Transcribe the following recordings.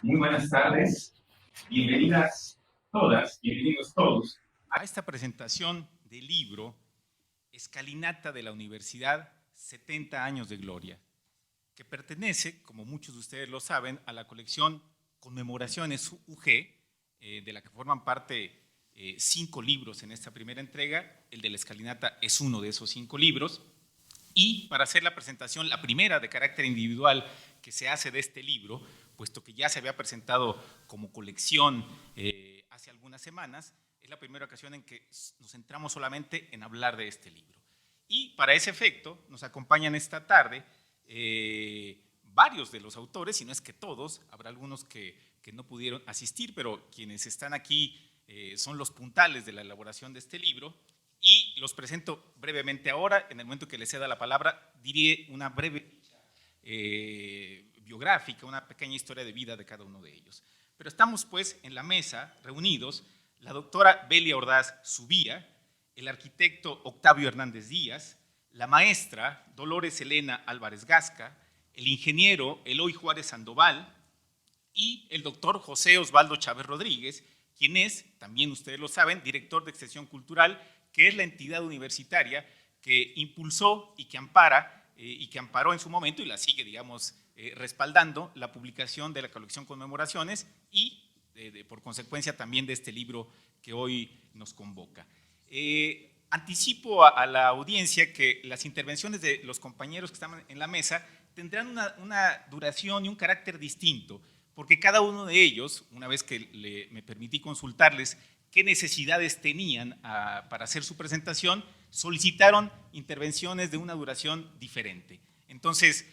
Muy buenas tardes, bienvenidas todas, bienvenidos todos a esta presentación del libro Escalinata de la Universidad, 70 años de gloria, que pertenece, como muchos de ustedes lo saben, a la colección Conmemoraciones UG, de la que forman parte 5 libros en esta primera entrega. El de la Escalinata es uno de esos 5 libros. Y para hacer la presentación, la primera de carácter individual que se hace de este libro, puesto que ya se había presentado como colección hace algunas semanas, es la primera ocasión en que nos centramos solamente en hablar de este libro. Y para ese efecto nos acompañan esta tarde varios de los autores, si no es que todos, habrá algunos que no pudieron asistir, pero quienes están aquí son los puntales de la elaboración de este libro, y los presento brevemente ahora. En el momento que les ceda la palabra, diré una breve biográfica, una pequeña historia de vida de cada uno de ellos. Pero estamos pues en la mesa, reunidos, la doctora Belia Ordaz Subía, el arquitecto Octavio Hernández Díaz, la maestra Dolores Elena Álvarez Gasca, el ingeniero Eloy Juárez Sandoval y el doctor José Osvaldo Chávez Rodríguez, quien es, también ustedes lo saben, director de Extensión Cultural, que es la entidad universitaria que impulsó y que ampara y que amparó en su momento y la sigue, digamos, respaldando la publicación de la colección Conmemoraciones y, por consecuencia, también de este libro que hoy nos convoca. Anticipo a la audiencia que las intervenciones de los compañeros que están en la mesa tendrán una duración y un carácter distinto, porque cada uno de ellos, una vez que me permití consultarles qué necesidades tenían para hacer su presentación, solicitaron intervenciones de una duración diferente. Entonces,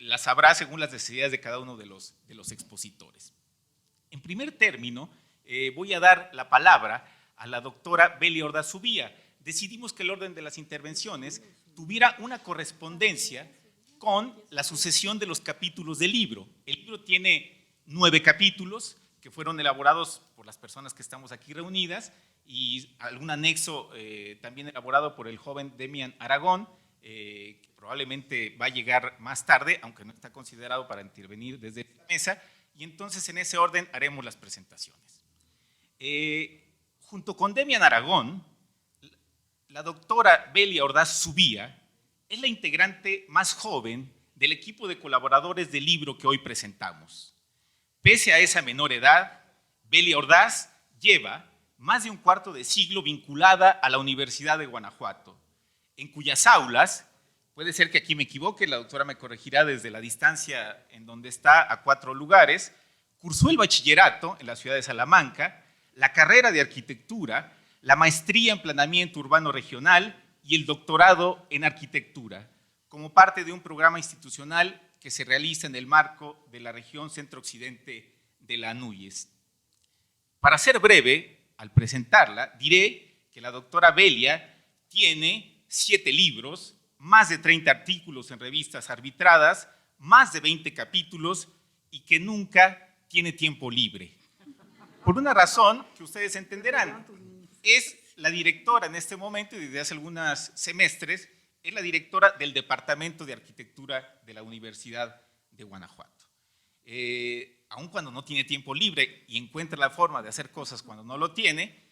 las habrá según las necesidades de cada uno de los expositores. En primer término, voy a dar la palabra a la doctora Belia Ordaz Subía. Decidimos que el orden de las intervenciones tuviera una correspondencia con la sucesión de los capítulos del libro. El libro tiene 9 capítulos que fueron elaborados por las personas que estamos aquí reunidas y algún anexo también elaborado por el joven Demian Aragón, que probablemente va a llegar más tarde, aunque no está considerado para intervenir desde esta mesa, y entonces en ese orden haremos las presentaciones. Junto con Demian Aragón, la doctora Belia Ordaz Subía es la integrante más joven del equipo de colaboradores del libro que hoy presentamos. Pese a esa menor edad, Belia Ordaz lleva más de un cuarto de siglo vinculada a la Universidad de Guanajuato, en cuyas aulas, puede ser que aquí me equivoque, la doctora me corregirá desde la distancia en donde está a 4 lugares, cursó el bachillerato en la ciudad de Salamanca, la carrera de arquitectura, la maestría en planeamiento urbano regional y el doctorado en arquitectura, como parte de un programa institucional que se realiza en el marco de la región centro-occidente de la ANUYES. Para ser breve, al presentarla, diré que la doctora Belia tiene 7 libros, más de 30 artículos en revistas arbitradas, más de 20 capítulos y que nunca tiene tiempo libre. Por una razón que ustedes entenderán, es la directora en este momento y desde hace algunos semestres es la directora del Departamento de Arquitectura de la Universidad de Guanajuato. Aun cuando no tiene tiempo libre y encuentra la forma de hacer cosas cuando no lo tiene,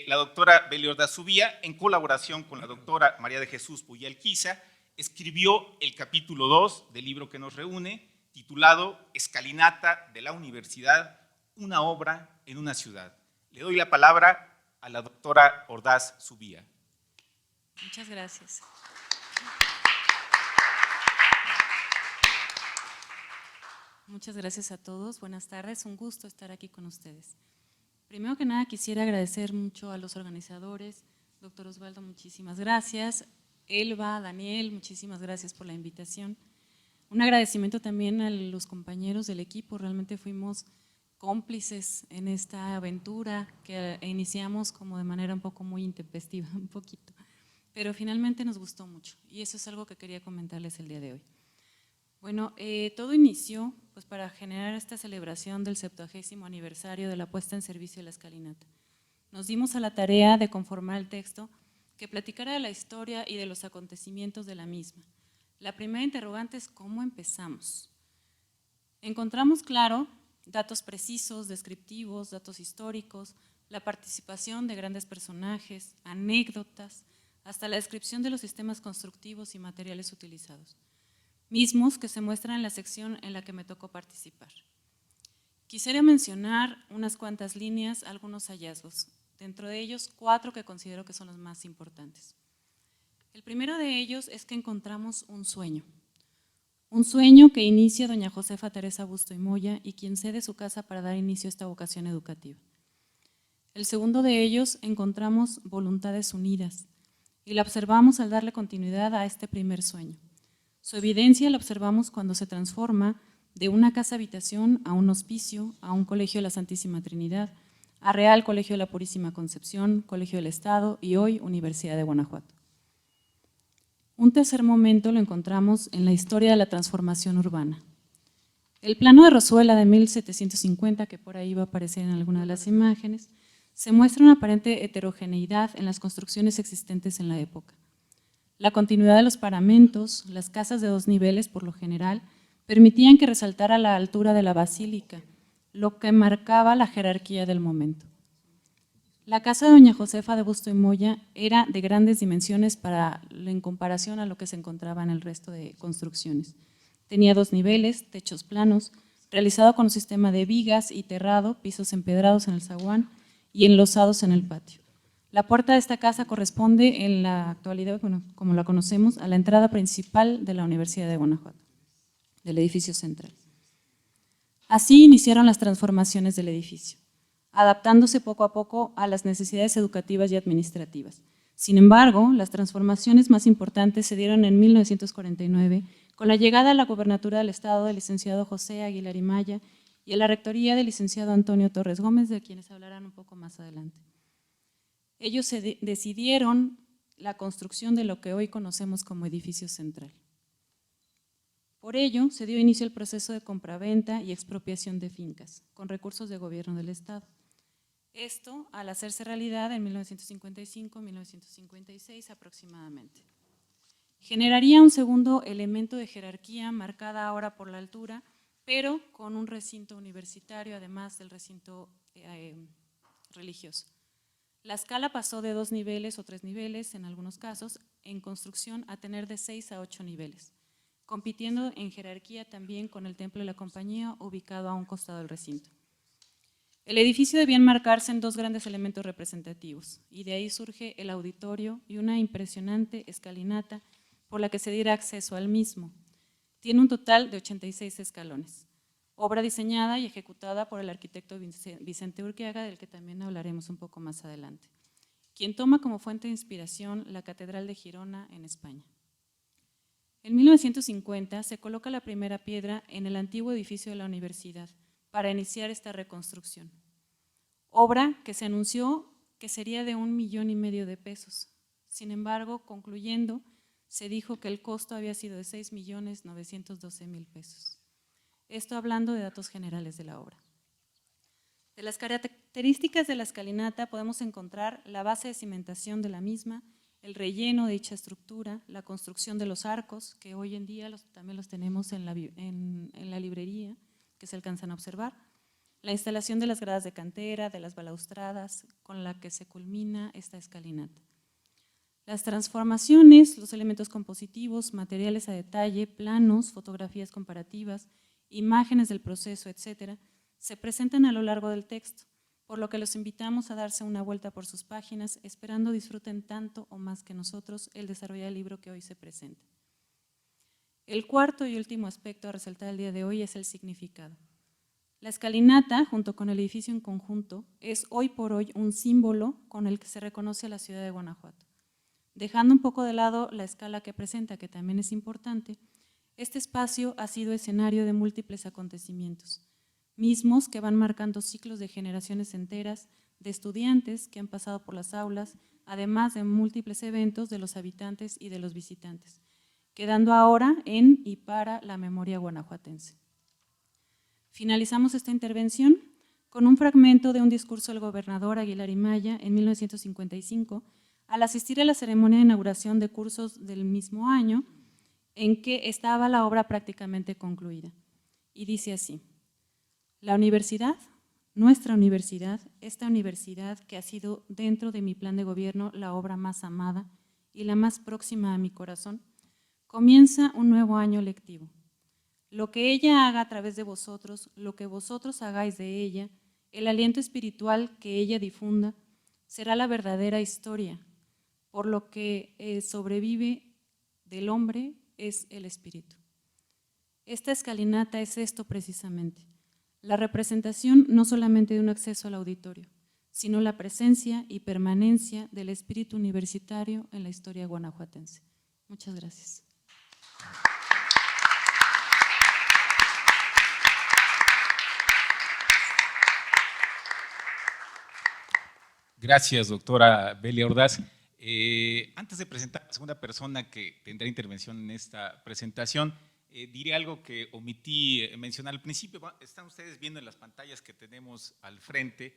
la doctora Belia Ordaz Subía, en colaboración con la doctora María de Jesús Puyalquiza, escribió el capítulo 2 del libro que nos reúne, titulado Escalinata de la Universidad, una obra en una ciudad. Le doy la palabra a la doctora Ordaz Subía. Muchas gracias. Muchas gracias a todos. Buenas tardes. Un gusto estar aquí con ustedes. Primero que nada quisiera agradecer mucho a los organizadores. Doctor Osvaldo, muchísimas gracias. Elba, Daniel, muchísimas gracias por la invitación. Un agradecimiento también a los compañeros del equipo. Realmente fuimos cómplices en esta aventura que iniciamos como de manera un poco muy intempestiva, un poquito. Pero finalmente nos gustó mucho y eso es algo que quería comentarles el día de hoy. Bueno, todo inició pues, para generar esta celebración del 70º aniversario de la puesta en servicio de la escalinata. Nos dimos a la tarea de conformar el texto que platicara de la historia y de los acontecimientos de la misma. La primera interrogante es ¿cómo empezamos? Encontramos, claro, datos precisos, descriptivos, datos históricos, la participación de grandes personajes, anécdotas, hasta la descripción de los sistemas constructivos y materiales utilizados, mismos que se muestran en la sección en la que me tocó participar. Quisiera mencionar unas cuantas líneas, algunos hallazgos, dentro de ellos 4 que considero que son los más importantes. El primero de ellos es que encontramos un sueño que inicia doña Josefa Teresa Busto y Moya y quien cede su casa para dar inicio a esta vocación educativa. El segundo de ellos encontramos voluntades unidas y la observamos al darle continuidad a este primer sueño. Su evidencia la observamos cuando se transforma de una casa habitación a un hospicio, a un colegio de la Santísima Trinidad, a Real Colegio de la Purísima Concepción, Colegio del Estado y hoy Universidad de Guanajuato. Un tercer momento lo encontramos en la historia de la transformación urbana. El plano de Rozuela de 1750, que por ahí va a aparecer en alguna de las imágenes, se muestra una aparente heterogeneidad en las construcciones existentes en la época. La continuidad de los paramentos, las casas de 2 niveles por lo general, permitían que resaltara la altura de la basílica, lo que marcaba la jerarquía del momento. La casa de doña Josefa de Busto y Moya era de grandes dimensiones en comparación a lo que se encontraba en el resto de construcciones. Tenía 2 niveles, techos planos, realizado con un sistema de vigas y terrado, pisos empedrados en el zaguán y enlosados en el patio. La puerta de esta casa corresponde en la actualidad, bueno, como la conocemos, a la entrada principal de la Universidad de Guanajuato, del edificio central. Así iniciaron las transformaciones del edificio, adaptándose poco a poco a las necesidades educativas y administrativas. Sin embargo, las transformaciones más importantes se dieron en 1949 con la llegada a la gobernatura del Estado del licenciado José Aguilar y Maya y a la rectoría del licenciado Antonio Torres Gómez, de quienes hablarán un poco más adelante. Ellos decidieron la construcción de lo que hoy conocemos como edificio central. Por ello, se dio inicio al proceso de compraventa y expropiación de fincas, con recursos de gobierno del Estado. Esto al hacerse realidad en 1955-1956 aproximadamente. Generaría un segundo elemento de jerarquía marcada ahora por la altura, pero con un recinto universitario, además del recinto religioso. La escala pasó de 2 niveles o 3 niveles, en algunos casos, en construcción a tener de 6 a 8 niveles, compitiendo en jerarquía también con el Templo de la Compañía, ubicado a un costado del recinto. El edificio debía enmarcarse en 2 grandes elementos representativos, y de ahí surge el auditorio y una impresionante escalinata por la que se diera acceso al mismo. Tiene un total de 86 escalones, obra diseñada y ejecutada por el arquitecto Vicente Urquiaga, del que también hablaremos un poco más adelante, quien toma como fuente de inspiración la Catedral de Girona en España. En 1950 se coloca la primera piedra en el antiguo edificio de la universidad para iniciar esta reconstrucción, obra que se anunció que sería de 1,5 millones de pesos. Sin embargo, concluyendo, se dijo que el costo había sido de 6,912,000 pesos. Esto hablando de datos generales de la obra. De las características de la escalinata podemos encontrar la base de cimentación de la misma, el relleno de dicha estructura, la construcción de los arcos, que hoy en día también los tenemos en la librería, que se alcanzan a observar, la instalación de las gradas de cantera, de las balaustradas, con la que se culmina esta escalinata. Las transformaciones, los elementos compositivos, materiales a detalle, planos, fotografías comparativas, imágenes del proceso, etcétera, se presentan a lo largo del texto, por lo que los invitamos a darse una vuelta por sus páginas, esperando disfruten tanto o más que nosotros el desarrollo del libro que hoy se presenta. El cuarto y último aspecto a resaltar el día de hoy es el significado. La escalinata, junto con el edificio en conjunto, es hoy por hoy un símbolo con el que se reconoce a la ciudad de Guanajuato. Dejando un poco de lado la escala que presenta, que también es importante, este espacio ha sido escenario de múltiples acontecimientos, mismos que van marcando ciclos de generaciones enteras de estudiantes que han pasado por las aulas, además de múltiples eventos de los habitantes y de los visitantes, quedando ahora en y para la memoria guanajuatense. Finalizamos esta intervención con un fragmento de un discurso del gobernador Aguilar y Maya en 1955, al asistir a la ceremonia de inauguración de cursos del mismo año, en que estaba la obra prácticamente concluida. y dice así: la universidad, nuestra universidad, esta universidad que ha sido dentro de mi plan de gobierno la obra más amada y la más próxima a mi corazón, comienza un nuevo año lectivo. Lo que ella haga a través de vosotros, lo que vosotros hagáis de ella, el aliento espiritual que ella difunda, será la verdadera historia, por lo que sobrevive del hombre es el espíritu. Esta escalinata es esto precisamente, la representación no solamente de un acceso al auditorio, sino la presencia y permanencia del espíritu universitario en la historia guanajuatense. Muchas gracias. Gracias, doctora Belia Ordaz. Antes de presentar a la segunda persona que tendrá intervención en esta presentación, diré algo que omití mencionar al principio. Están ustedes viendo en las pantallas que tenemos al frente,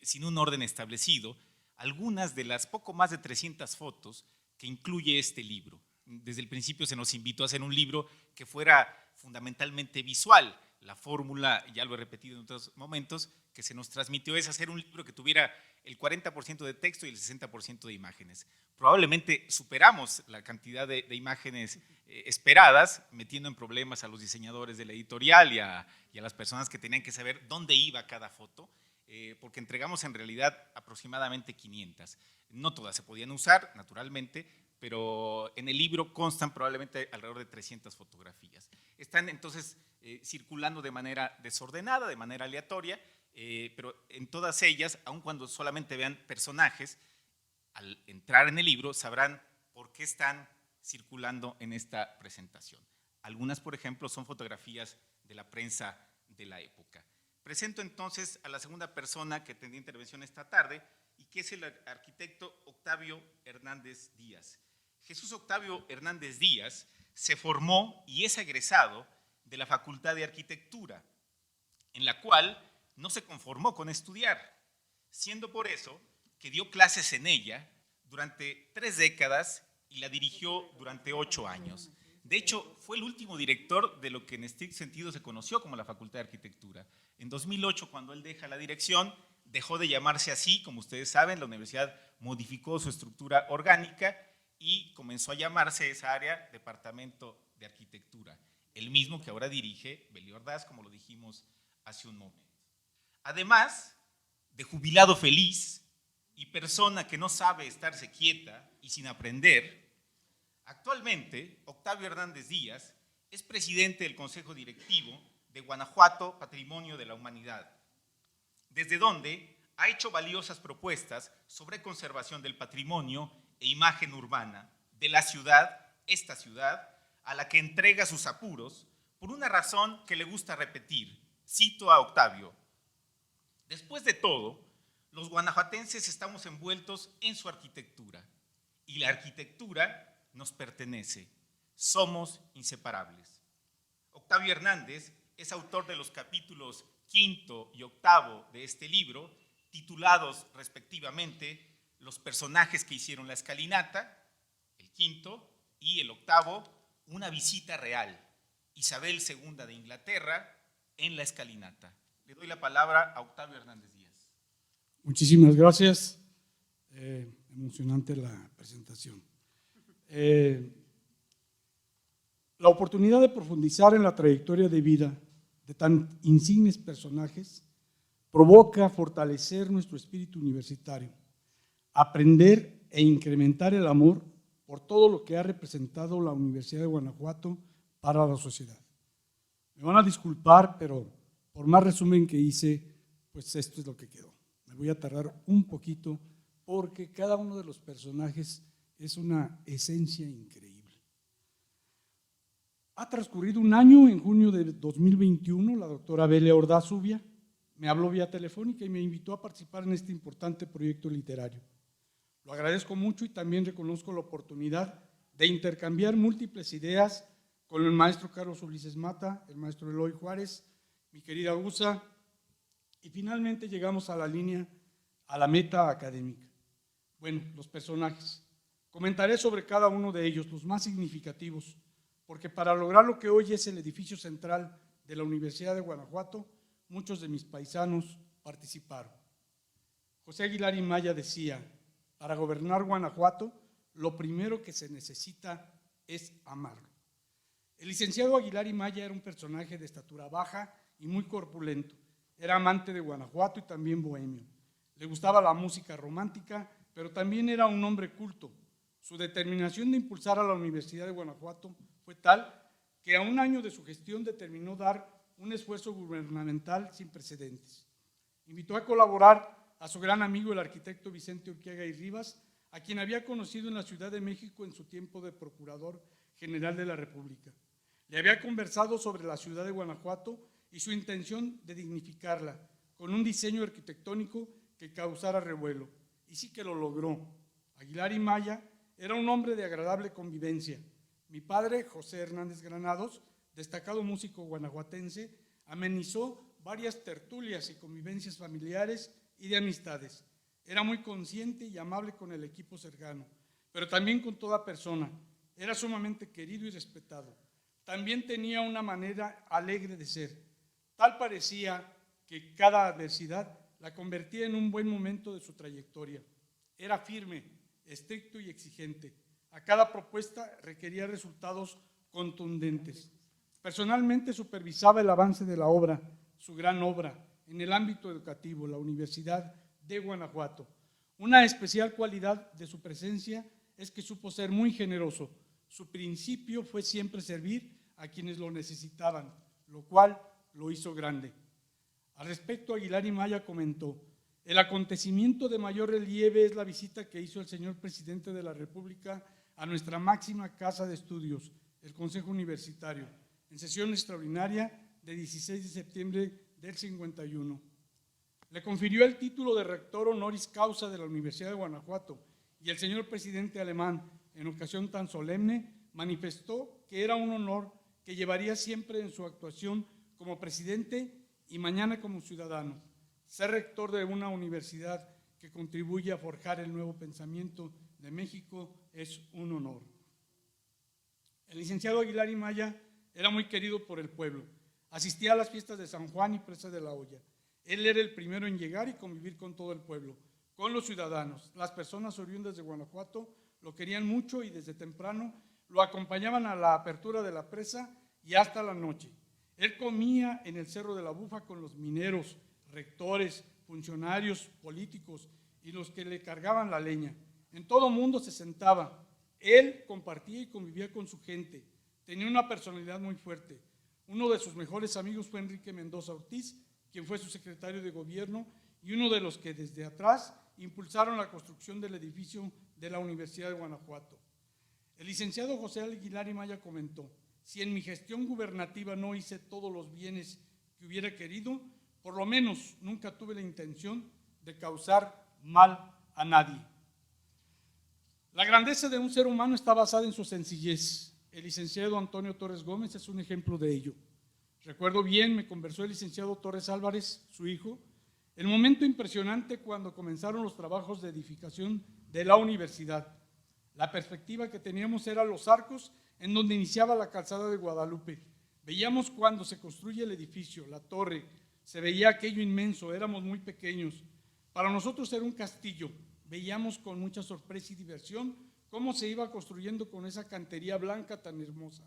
sin un orden establecido, algunas de las poco más de 300 fotos que incluye este libro. Desde el principio se nos invitó a hacer un libro que fuera fundamentalmente visual. La fórmula, ya lo he repetido en otros momentos, que se nos transmitió es hacer un libro que tuviera el 40% de texto y el 60% de imágenes. Probablemente superamos la cantidad de imágenes esperadas, metiendo en problemas a los diseñadores de la editorial y a las personas que tenían que saber dónde iba cada foto, porque entregamos en realidad aproximadamente 500. No todas se podían usar, naturalmente, pero en el libro constan probablemente alrededor de 300 fotografías. Están entonces circulando de manera desordenada, de manera aleatoria, pero en todas ellas, aun cuando solamente vean personajes, al entrar en el libro sabrán por qué están circulando en esta presentación. Algunas, por ejemplo, son fotografías de la prensa de la época. Presento entonces a la segunda persona que tendrá intervención esta tarde y que es el arquitecto Octavio Hernández Díaz. Jesús Octavio Hernández Díaz se formó y es egresado de la Facultad de Arquitectura, en la cual no se conformó con estudiar, siendo por eso que dio clases en ella durante 3 décadas y la dirigió durante 8 años. De hecho, fue el último director de lo que en estricto sentido se conoció como la Facultad de Arquitectura. En 2008, cuando él deja la dirección, dejó de llamarse así, como ustedes saben, la universidad modificó su estructura orgánica y comenzó a llamarse esa área Departamento de Arquitectura, el mismo que ahora dirige Belia Ordaz, como lo dijimos hace un momento. Además de jubilado feliz y persona que no sabe estarse quieta y sin aprender, actualmente Octavio Hernández Díaz es presidente del Consejo Directivo de Guanajuato Patrimonio de la Humanidad, desde donde ha hecho valiosas propuestas sobre conservación del patrimonio e imagen urbana de la ciudad, esta ciudad, a la que entrega sus apuros por una razón que le gusta repetir. Cito a Octavio: después de todo, los guanajuatenses estamos envueltos en su arquitectura y la arquitectura nos pertenece. Somos inseparables. Octavio Hernández es autor de los capítulos 5º y 8º de este libro, titulados respectivamente Los personajes que hicieron la escalinata, el 5º, y el 8º, Una visita real, Isabel II de Inglaterra en la escalinata. Le doy la palabra a Octavio Hernández Díaz. Muchísimas gracias. Emocionante la presentación. La oportunidad de profundizar en la trayectoria de vida de tan insignes personajes provoca fortalecer nuestro espíritu universitario, aprender e incrementar el amor por todo lo que ha representado la Universidad de Guanajuato para la sociedad. Me van a disculpar, pero por más resumen que hice, pues esto es lo que quedó. Me voy a tardar un poquito porque cada uno de los personajes es una esencia increíble. Ha transcurrido un año. En junio de 2021, la doctora Belia Ordaz Zubia me habló vía telefónica y me invitó a participar en este importante proyecto literario. Lo agradezco mucho y también reconozco la oportunidad de intercambiar múltiples ideas con el maestro Carlos Ulises Mata, el maestro Eloy Juárez, mi querida USA, y finalmente llegamos a la meta académica. Bueno, los personajes. Comentaré sobre cada uno de ellos, los más significativos, porque para lograr lo que hoy es el edificio central de la Universidad de Guanajuato, muchos de mis paisanos participaron. José Aguilar y Maya decía: para gobernar Guanajuato, lo primero que se necesita es amarlo. El licenciado Aguilar y Maya era un personaje de estatura baja y muy corpulento. Era amante de Guanajuato y también bohemio. Le gustaba la música romántica, pero también era un hombre culto. Su determinación de impulsar a la Universidad de Guanajuato fue tal que a un año de su gestión determinó dar un esfuerzo gubernamental sin precedentes. Invitó a colaborar a su gran amigo el arquitecto Vicente Urquiaga y Rivas, a quien había conocido en la Ciudad de México en su tiempo de Procurador General de la República. Le había conversado sobre la ciudad de Guanajuato y su intención de dignificarla, con un diseño arquitectónico que causara revuelo. Y sí que lo logró. Aguilar y Maya era un hombre de agradable convivencia. Mi padre, José Hernández Granados, destacado músico guanajuatense, amenizó varias tertulias y convivencias familiares y de amistades. Era muy consciente y amable con el equipo cercano, pero también con toda persona. Era sumamente querido y respetado. También tenía una manera alegre de ser. Tal parecía que cada adversidad la convertía en un buen momento de su trayectoria. Era firme, estricto y exigente. A cada propuesta requería resultados contundentes. Personalmente supervisaba el avance de la obra, su gran obra, en el ámbito educativo, la Universidad de Guanajuato. Una especial cualidad de su presencia es que supo ser muy generoso. Su principio fue siempre servir a quienes lo necesitaban, lo cual lo hizo grande. Al respecto, Aguilar y Maya comentó: el acontecimiento de mayor relieve es la visita que hizo el señor presidente de la República a nuestra máxima casa de estudios, el Consejo Universitario, en sesión extraordinaria de 16 de septiembre del 51. Le confirió el título de rector honoris causa de la Universidad de Guanajuato y el señor presidente alemán, en ocasión tan solemne, manifestó que era un honor que llevaría siempre en su actuación como presidente y mañana como ciudadano. Ser rector de una universidad que contribuye a forjar el nuevo pensamiento de México es un honor. El licenciado Aguilar y Maya era muy querido por el pueblo. Asistía a las fiestas de San Juan y Presa de la Hoya. Él era el primero en llegar y convivir con todo el pueblo, con los ciudadanos. Las personas oriundas de Guanajuato lo querían mucho y desde temprano lo acompañaban a la apertura de la presa y hasta la noche. Él comía en el Cerro de la Bufa con los mineros, rectores, funcionarios políticos y los que le cargaban la leña. En todo mundo se sentaba. Él compartía y convivía con su gente. Tenía una personalidad muy fuerte. Uno de sus mejores amigos fue Enrique Mendoza Ortiz, quien fue su secretario de gobierno y uno de los que desde atrás impulsaron la construcción del edificio de la Universidad de Guanajuato. El licenciado José Aguilar y Maya comentó: si en mi gestión gubernativa no hice todos los bienes que hubiera querido, por lo menos nunca tuve la intención de causar mal a nadie. La grandeza de un ser humano está basada en su sencillez. El licenciado Antonio Torres Gómez es un ejemplo de ello. Recuerdo bien, me conversó el licenciado Torres Álvarez, su hijo, el momento impresionante cuando comenzaron los trabajos de edificación de la universidad. La perspectiva que teníamos era los arcos en donde iniciaba la calzada de Guadalupe. Veíamos cuando se construye el edificio, la torre, se veía aquello inmenso, éramos muy pequeños. Para nosotros era un castillo. Veíamos con mucha sorpresa y diversión cómo se iba construyendo con esa cantería blanca tan hermosa.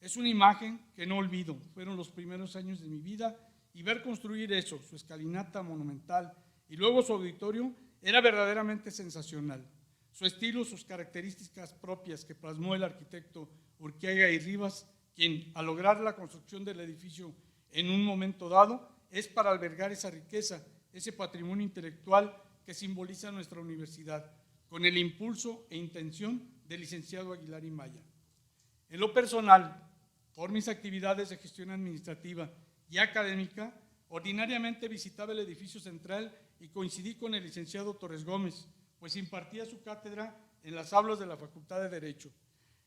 Es una imagen que no olvido. Fueron los primeros años de mi vida y ver construir eso, su escalinata monumental y luego su auditorio, era verdaderamente sensacional. Su estilo, sus características propias que plasmó el arquitecto Urquiaga y Rivas, quien al lograr la construcción del edificio en un momento dado, es para albergar esa riqueza, ese patrimonio intelectual que simboliza nuestra universidad, con el impulso e intención del licenciado Aguilar y Maya. En lo personal, por mis actividades de gestión administrativa y académica, ordinariamente visitaba el edificio central y coincidí con el licenciado Torres Gómez, pues impartía su cátedra en las aulas de la Facultad de Derecho.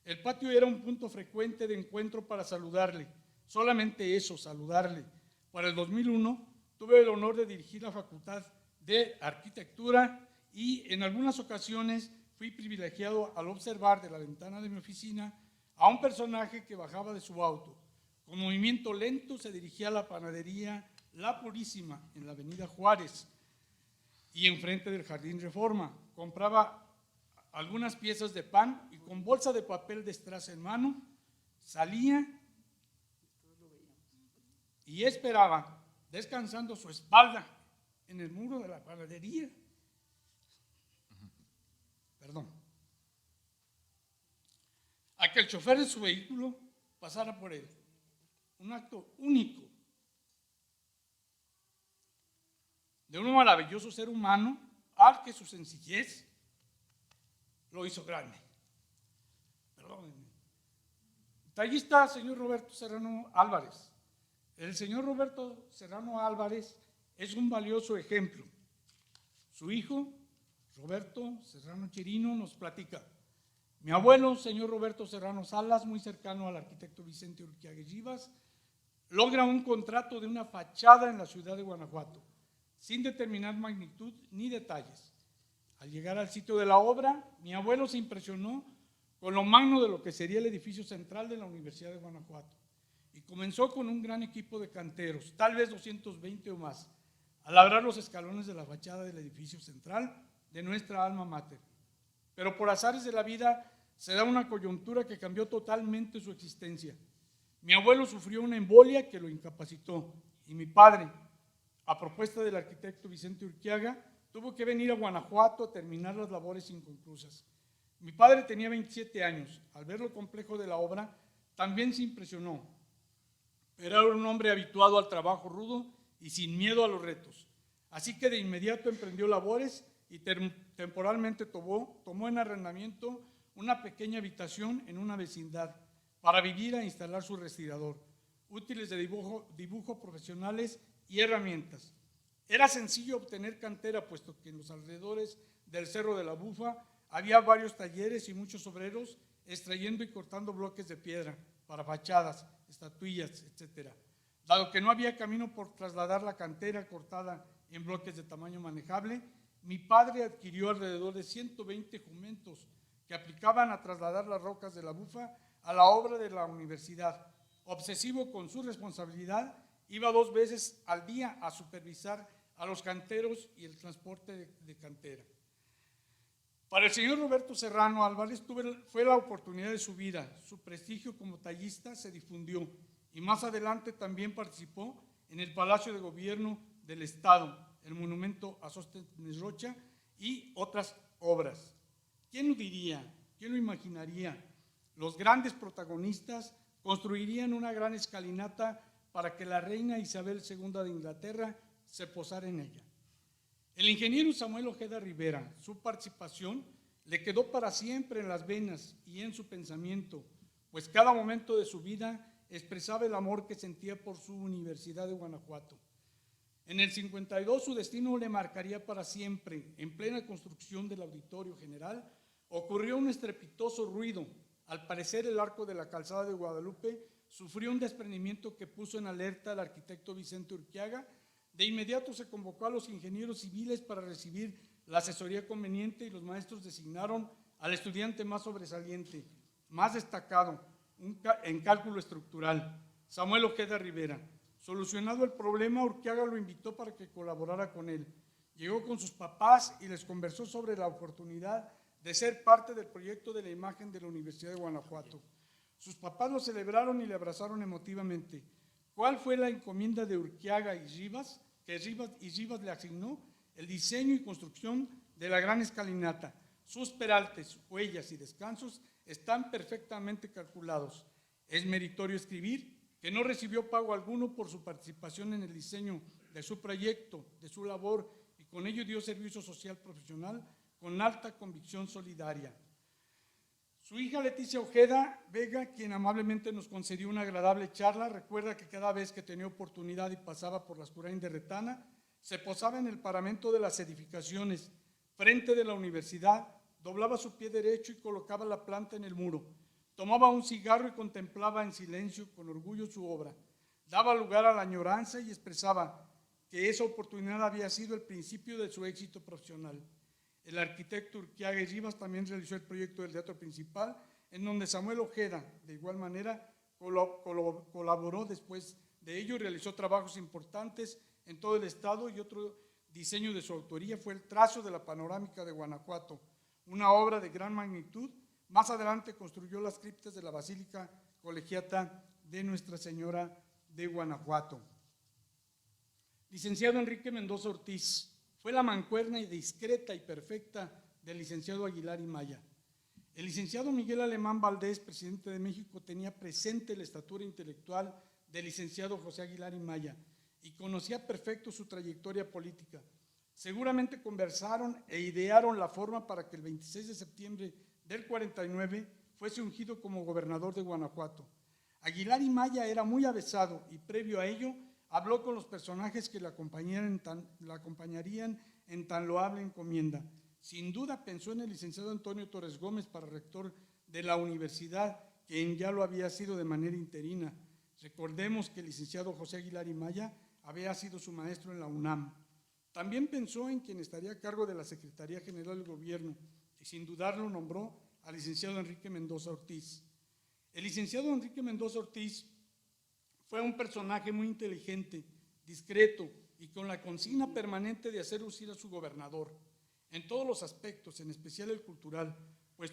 El patio era un punto frecuente de encuentro para saludarle, solamente eso, saludarle. Para el 2001 tuve el honor de dirigir la Facultad de Arquitectura y en algunas ocasiones fui privilegiado al observar de la ventana de mi oficina a un personaje que bajaba de su auto. Con movimiento lento se dirigía a la panadería La Purísima en la avenida Juárez y enfrente del Jardín Reforma. Compraba algunas piezas de pan y con bolsa de papel de estraza en mano salía y esperaba, descansando su espalda en el muro de la panadería. Perdón. A que el chofer de su vehículo pasara por él. Un acto único de un maravilloso ser humano al que su sencillez lo hizo grande. Perdónenme. Tallista, señor Roberto Serrano Álvarez. El señor Roberto Serrano Álvarez es un valioso ejemplo. Su hijo, Roberto Serrano Chirino, nos platica. Mi abuelo, señor Roberto Serrano Salas, muy cercano al arquitecto Vicente Urquiague Rivas, logra un contrato de una fachada en la ciudad de Guanajuato, sin determinar magnitud ni detalles. Al llegar al sitio de la obra, mi abuelo se impresionó con lo magno de lo que sería el edificio central de la Universidad de Guanajuato y comenzó con un gran equipo de canteros, tal vez 220 o más, a labrar los escalones de la fachada del edificio central de nuestra alma mater. Pero por azares de la vida se da una coyuntura que cambió totalmente su existencia. Mi abuelo sufrió una embolia que lo incapacitó y mi padre, a propuesta del arquitecto Vicente Urquiaga, tuvo que venir a Guanajuato a terminar las labores inconclusas. Mi padre tenía 27 años. Al ver lo complejo de la obra, también se impresionó. Pero era un hombre habituado al trabajo rudo y sin miedo a los retos. Así que de inmediato emprendió labores y temporalmente tomó en arrendamiento una pequeña habitación en una vecindad para vivir e instalar su respirador, útiles de dibujo profesionales y herramientas. Era sencillo obtener cantera, puesto que en los alrededores del Cerro de la Bufa había varios talleres y muchos obreros extrayendo y cortando bloques de piedra para fachadas, estatuillas, etc. Dado que no había camino por trasladar la cantera cortada en bloques de tamaño manejable, mi padre adquirió alrededor de 120 jumentos que aplicaban a trasladar las rocas de la Bufa a la obra de la universidad. Obsesivo con su responsabilidad, iba 2 veces al día a supervisar a los canteros y el transporte de cantera. Para el señor Roberto Serrano Álvarez fue la oportunidad de su vida. Su prestigio como tallista se difundió y más adelante también participó en el Palacio de Gobierno del Estado, el monumento a Sóstenes Rocha y otras obras. ¿Quién lo diría? ¿Quién lo imaginaría? Los grandes protagonistas construirían una gran escalinata para que la reina Isabel II de Inglaterra se posara en ella. El ingeniero Samuel Ojeda Rivera, su participación le quedó para siempre en las venas y en su pensamiento, pues cada momento de su vida expresaba el amor que sentía por su Universidad de Guanajuato. En el 52 su destino le marcaría para siempre. En plena construcción del Auditorio General ocurrió un estrepitoso ruido. Al parecer el arco de la calzada de Guadalupe sufrió un desprendimiento que puso en alerta al arquitecto Vicente Urquiaga. De inmediato se convocó a los ingenieros civiles para recibir la asesoría conveniente y los maestros designaron al estudiante más sobresaliente, más destacado en cálculo estructural, Samuel Ojeda Rivera. Solucionado el problema, Urquiaga lo invitó para que colaborara con él. Llegó con sus papás y les conversó sobre la oportunidad de ser parte del proyecto de la imagen de la Universidad de Guanajuato. Sus papás lo celebraron y le abrazaron emotivamente. ¿Cuál fue la encomienda de Urquiaga y Rivas? Que Rivas le asignó el diseño y construcción de la gran escalinata. Sus peraltes, huellas y descansos están perfectamente calculados. Es meritorio escribir que no recibió pago alguno por su participación en el diseño de su proyecto, de su labor, y con ello dio servicio social profesional con alta convicción solidaria. Su hija Leticia Ojeda Vega, quien amablemente nos concedió una agradable charla, recuerda que cada vez que tenía oportunidad y pasaba por las Curain de Retana, se posaba en el paramento de las edificaciones, frente de la universidad, doblaba su pie derecho y colocaba la planta en el muro. Tomaba un cigarro y contemplaba en silencio, con orgullo, su obra. Daba lugar a la añoranza y expresaba que esa oportunidad había sido el principio de su éxito profesional. El arquitecto Urquiaga y Rivas también realizó el proyecto del teatro principal, en donde Samuel Ojeda, de igual manera, colaboró después de ello y realizó trabajos importantes en todo el estado, y otro diseño de su autoría fue el trazo de la panorámica de Guanajuato, una obra de gran magnitud. Más adelante construyó las criptas de la Basílica Colegiata de Nuestra Señora de Guanajuato. Licenciado Enrique Mendoza Ortiz, fue la mancuerna y discreta y perfecta del licenciado Aguilar y Maya. El licenciado Miguel Alemán Valdés, presidente de México, tenía presente la estatura intelectual del licenciado José Aguilar y Maya y conocía perfecto su trayectoria política. Seguramente conversaron e idearon la forma para que el 26 de septiembre del 49 fuese ungido como gobernador de Guanajuato. Aguilar y Maya era muy avesado y previo a ello habló con los personajes que le acompañarían en tan loable encomienda. Sin duda pensó en el licenciado Antonio Torres Gómez para rector de la universidad, quien ya lo había sido de manera interina. Recordemos que el licenciado José Aguilar y Maya había sido su maestro en la UNAM. También pensó en quien estaría a cargo de la Secretaría General del Gobierno y sin dudarlo nombró al licenciado Enrique Mendoza Ortiz. El licenciado Enrique Mendoza Ortiz fue un personaje muy inteligente, discreto y con la consigna permanente de hacer lucir a su gobernador en todos los aspectos, en especial el cultural, pues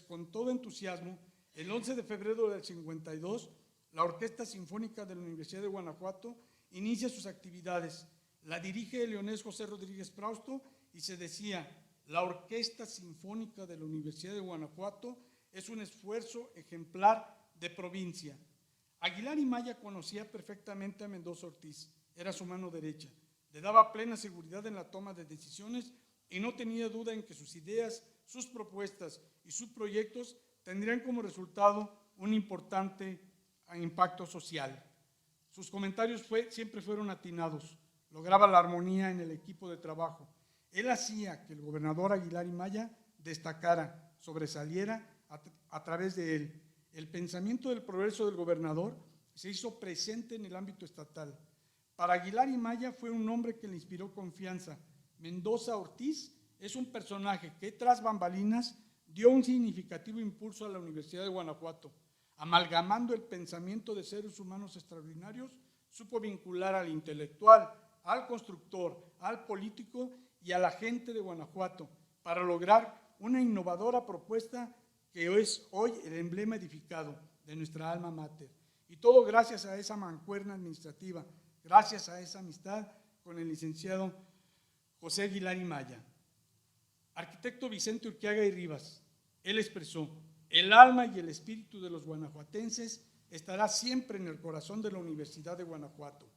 con todo entusiasmo, el 11 de febrero del 52, la Orquesta Sinfónica de la Universidad de Guanajuato inicia sus actividades. La dirige Leonés José Rodríguez Frausto y se decía: la Orquesta Sinfónica de la Universidad de Guanajuato es un esfuerzo ejemplar de provincia. Aguilar y Maya conocía perfectamente a Mendoza Ortiz, era su mano derecha. Le daba plena seguridad en la toma de decisiones y no tenía duda en que sus ideas, sus propuestas y sus proyectos tendrían como resultado un importante impacto social. Sus comentarios siempre fueron atinados, lograba la armonía en el equipo de trabajo. Él hacía que el gobernador Aguilar y Maya destacara, sobresaliera a través de él. El pensamiento del progreso del gobernador se hizo presente en el ámbito estatal. Para Aguilar y Maya fue un hombre que le inspiró confianza. Mendoza Ortiz es un personaje que tras bambalinas dio un significativo impulso a la Universidad de Guanajuato. Amalgamando el pensamiento de seres humanos extraordinarios, supo vincular al intelectual, al constructor, al político y a la gente de Guanajuato para lograr una innovadora propuesta que es hoy el emblema edificado de nuestra alma mater. Y todo gracias a esa mancuerna administrativa, gracias a esa amistad con el licenciado José Aguilar y Maya. Arquitecto Vicente Urquiaga y Rivas, él expresó: el alma y el espíritu de los guanajuatenses estará siempre en el corazón de la Universidad de Guanajuato.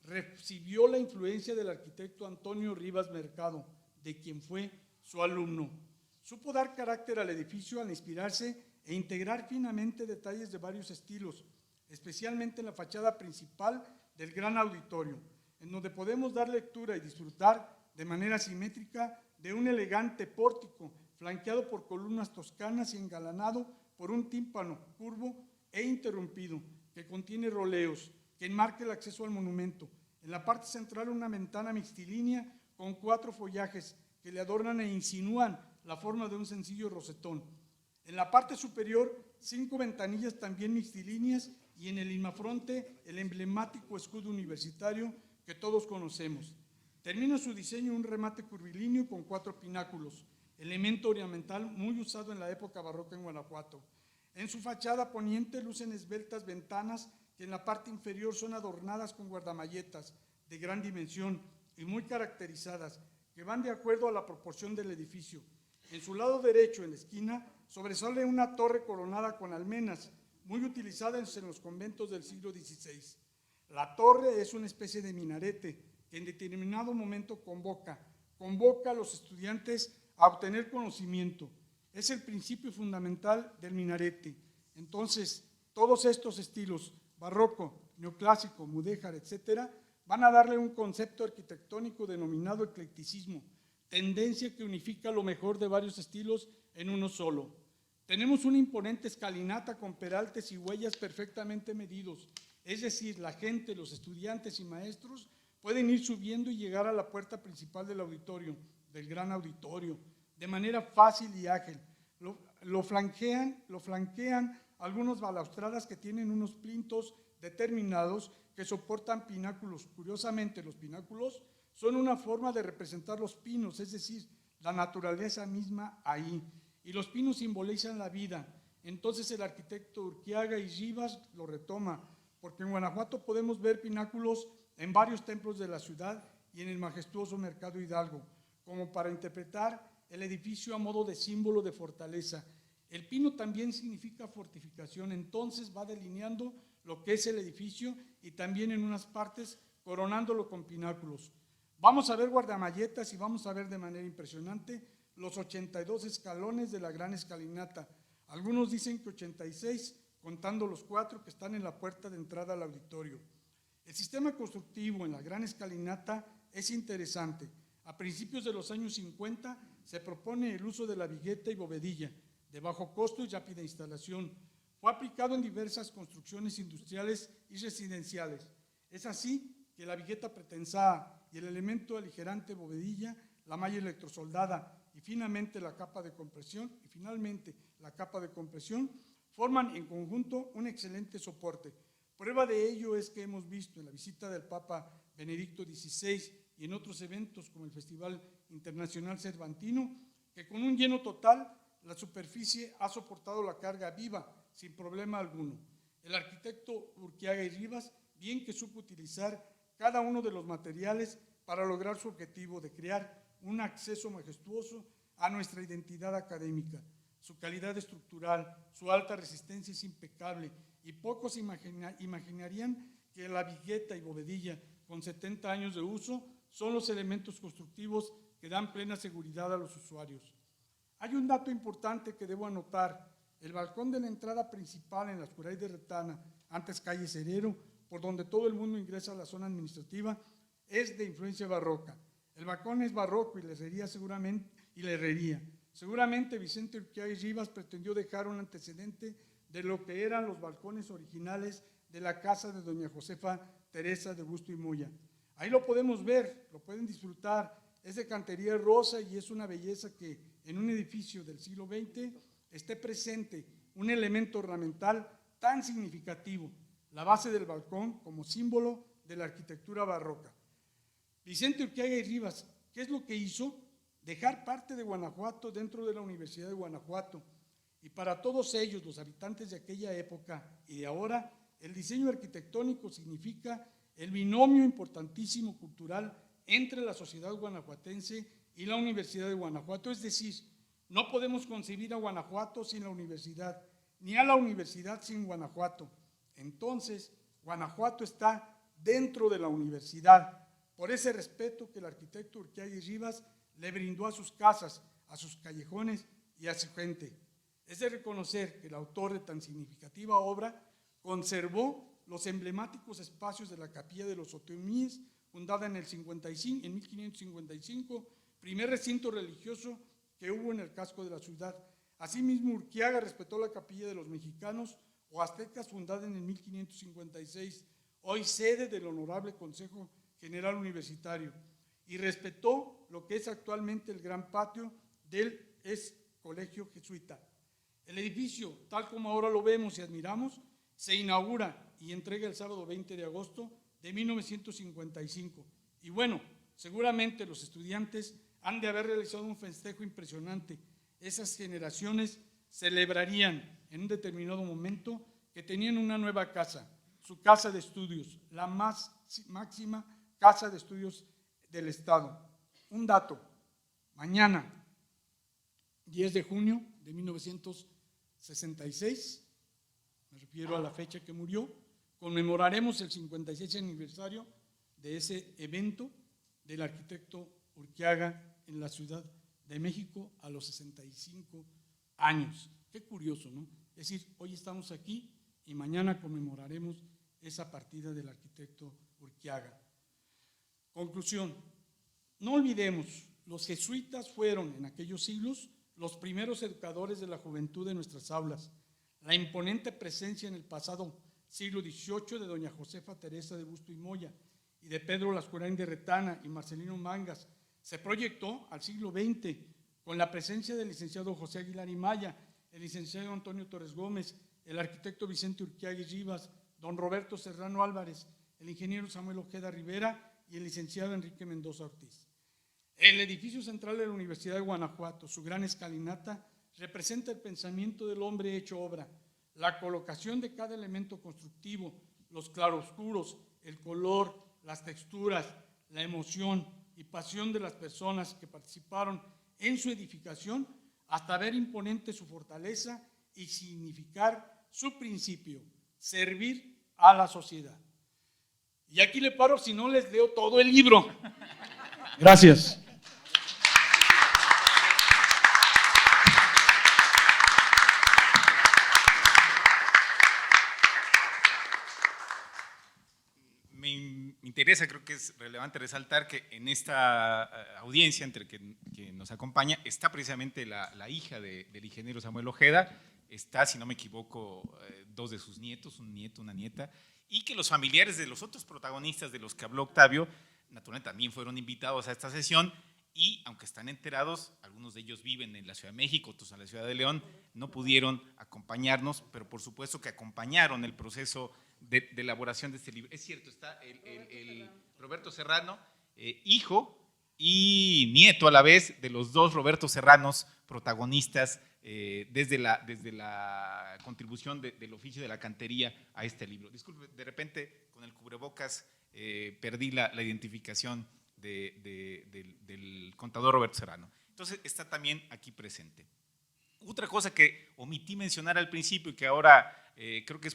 Recibió la influencia del arquitecto Antonio Rivas Mercado, de quien fue su alumno. Supo dar carácter al edificio al inspirarse e integrar finamente detalles de varios estilos, especialmente en la fachada principal del gran auditorio, en donde podemos dar lectura y disfrutar de manera simétrica de un elegante pórtico flanqueado por columnas toscanas y engalanado por un tímpano curvo e interrumpido que contiene roleos que enmarca el acceso al monumento. En la parte central una ventana mixtilínea con 4 follajes que le adornan e insinúan la forma de un sencillo rosetón. En la parte superior 5 ventanillas también mixtilíneas y en el imafronte el emblemático escudo universitario que todos conocemos. Termina su diseño un remate curvilíneo con 4 pináculos, elemento ornamental muy usado en la época barroca en Guanajuato. En su fachada poniente lucen esbeltas ventanas que en la parte inferior son adornadas con guardamalletas de gran dimensión y muy caracterizadas, que van de acuerdo a la proporción del edificio. En su lado derecho, en la esquina, sobresale una torre coronada con almenas, muy utilizadas en los conventos del siglo XVI. La torre es una especie de minarete que en determinado momento convoca a los estudiantes a obtener conocimiento. Es el principio fundamental del minarete. Entonces, todos estos estilos, barroco, neoclásico, mudéjar, etcétera, van a darle un concepto arquitectónico denominado eclecticismo, tendencia que unifica lo mejor de varios estilos en uno solo. Tenemos una imponente escalinata con peraltes y huellas perfectamente medidos, es decir, la gente, los estudiantes y maestros pueden ir subiendo y llegar a la puerta principal del auditorio, del gran auditorio, de manera fácil y ágil. lo flanquean algunas balaustradas que tienen unos plintos determinados que soportan pináculos. Curiosamente, los pináculos son una forma de representar los pinos, es decir, la naturaleza misma ahí. Y los pinos simbolizan la vida. Entonces el arquitecto Urquiaga y Rivas lo retoma, porque en Guanajuato podemos ver pináculos en varios templos de la ciudad y en el majestuoso Mercado Hidalgo, como para interpretar el edificio a modo de símbolo de fortaleza. El pino también significa fortificación, entonces va delineando lo que es el edificio y también en unas partes coronándolo con pináculos. Vamos a ver guardamalletas y vamos a ver de manera impresionante los 82 escalones de la gran escalinata. Algunos dicen que 86, contando los 4 que están en la puerta de entrada al auditorio. El sistema constructivo en la gran escalinata es interesante. A principios de los años 50 se propone el uso de la vigueta y bovedilla, de bajo costo y rápida instalación. Fue aplicado en diversas construcciones industriales y residenciales. Es así que la vigueta pretensada y el elemento aligerante bovedilla, la malla electrosoldada y finalmente la capa de compresión, forman en conjunto un excelente soporte. Prueba de ello es que hemos visto en la visita del Papa Benedicto XVI y en otros eventos como el Festival Internacional Cervantino, que con un lleno total la superficie ha soportado la carga viva sin problema alguno. El arquitecto Urquiaga y Rivas bien que supo utilizar cada uno de los materiales para lograr su objetivo de crear un acceso majestuoso a nuestra identidad académica. Su calidad estructural, su alta resistencia es impecable y pocos imaginarían que la vigueta y bovedilla con 70 años de uso son los elementos constructivos que dan plena seguridad a los usuarios. Hay un dato importante que debo anotar. El balcón de la entrada principal en la Escuray de Retana, antes calle Cerero, por donde todo el mundo ingresa a la zona administrativa, es de influencia barroca. El balcón es barroco y la herrería seguramente Vicente Urquiaga y Rivas pretendió dejar un antecedente de lo que eran los balcones originales de la casa de doña Josefa Teresa de Busto y Moya. Ahí lo podemos ver, lo pueden disfrutar, es de cantería rosa y es una belleza que en un edificio del siglo XX esté presente un elemento ornamental tan significativo, la base del balcón como símbolo de la arquitectura barroca. Vicente Urquiaga y Rivas, ¿qué es lo que hizo? Dejar parte de Guanajuato dentro de la Universidad de Guanajuato. Y para todos ellos, los habitantes de aquella época y de ahora, el diseño arquitectónico significa el binomio importantísimo cultural entre la sociedad guanajuatense y la Universidad de Guanajuato. Es decir, no podemos concebir a Guanajuato sin la universidad, ni a la universidad sin Guanajuato. Entonces, Guanajuato está dentro de la universidad, por ese respeto que el arquitecto Urquiaga y Rivas le brindó a sus casas, a sus callejones y a su gente. Es de reconocer que el autor de tan significativa obra conservó los emblemáticos espacios de la Capilla de los Otomíes, fundada en 1555, primer recinto religioso que hubo en el casco de la ciudad. Asimismo, Urquiaga respetó la Capilla de los Mexicanos o Aztecas, fundada en el 1556, hoy sede del Honorable Consejo General Universitario, y respetó lo que es actualmente el gran patio del Colegio Jesuita. El edificio, tal como ahora lo vemos y admiramos, se inaugura y entrega el sábado 20 de agosto de 1955. Y bueno, seguramente los estudiantes han de haber realizado un festejo impresionante. Esas generaciones celebrarían en un determinado momento que tenían una nueva casa, su casa de estudios, la máxima casa de estudios del Estado. Un dato, mañana, 10 de junio de 1966, me refiero a la fecha que murió, conmemoraremos el 56 aniversario de ese evento del arquitecto Urquiaga en la Ciudad de México a los 65 años. Qué curioso, ¿no? Es decir, hoy estamos aquí y mañana conmemoraremos esa partida del arquitecto Urquiaga. Conclusión, no olvidemos, los jesuitas fueron en aquellos siglos los primeros educadores de la juventud de nuestras aulas. La imponente presencia en el pasado siglo XVIII de doña Josefa Teresa de Busto y Moya y de Pedro Lascurain de Retana y Marcelino Mangas se proyectó al siglo XX con la presencia del licenciado José Aguilar y Maya el licenciado Antonio Torres Gómez, el arquitecto Vicente Urquiague Rivas, don Roberto Serrano Álvarez, el ingeniero Samuel Ojeda Rivera y el licenciado Enrique Mendoza Ortiz. El edificio central de la Universidad de Guanajuato, su gran escalinata, representa el pensamiento del hombre hecho obra, la colocación de cada elemento constructivo, los claroscuros, el color, las texturas, la emoción y pasión de las personas que participaron en su edificación, hasta ver imponente su fortaleza y significar su principio, servir a la sociedad. Y aquí le paro si no les leo todo el libro. Gracias. Me interesa, creo que es relevante resaltar que en esta audiencia entre que nos acompaña está precisamente la hija del ingeniero Samuel Ojeda, está, si no me equivoco, dos de sus nietos, un nieto, una nieta, y que los familiares de los otros protagonistas de los que habló Octavio, naturalmente también fueron invitados a esta sesión, y aunque están enterados, algunos de ellos viven en la Ciudad de México, otros en la Ciudad de León, no pudieron acompañarnos, pero por supuesto que acompañaron el proceso de elaboración de este libro. Es cierto, está el Roberto Serrano, hijo y nieto a la vez de los dos Roberto Serranos protagonistas desde la contribución del oficio de la cantería a este libro. Disculpe, de repente con el cubrebocas perdí la identificación del contador Roberto Serrano. Entonces está también aquí presente. Otra cosa que omití mencionar al principio y que ahora creo que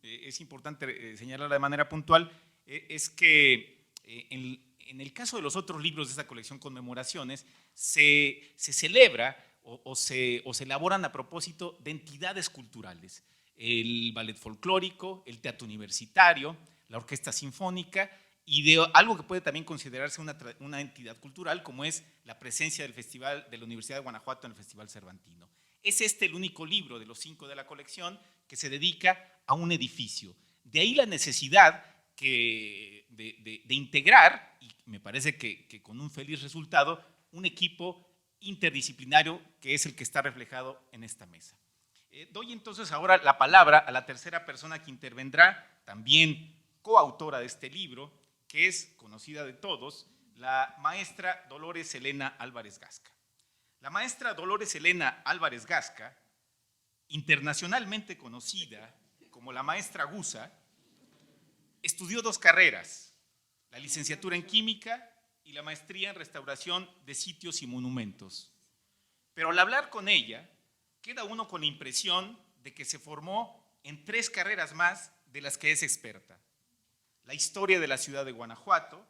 es importante señalarla de manera puntual, es que en el caso de los otros libros de esta colección Conmemoraciones, se celebra o se elaboran a propósito de entidades culturales. El ballet folclórico, el teatro universitario, la orquesta sinfónica, y de algo que puede también considerarse una entidad cultural, como es la presencia del Festival de la Universidad de Guanajuato en el Festival Cervantino. Es este el único libro de los 5 de la colección que se dedica a un edificio. De ahí la necesidad de integrar, y me parece que con un feliz resultado, un equipo interdisciplinario que es el que está reflejado en esta mesa. Doy entonces ahora la palabra a la tercera persona que intervendrá, también coautora de este libro, que es conocida de todos, la maestra Dolores Elena Álvarez Gasca. La maestra Dolores Elena Álvarez Gasca, internacionalmente conocida como la maestra Gusa, estudió 2 carreras, la licenciatura en química y la maestría en restauración de sitios y monumentos. Pero al hablar con ella, queda uno con la impresión de que se formó en 3 carreras más de las que es experta: la historia de la ciudad de Guanajuato,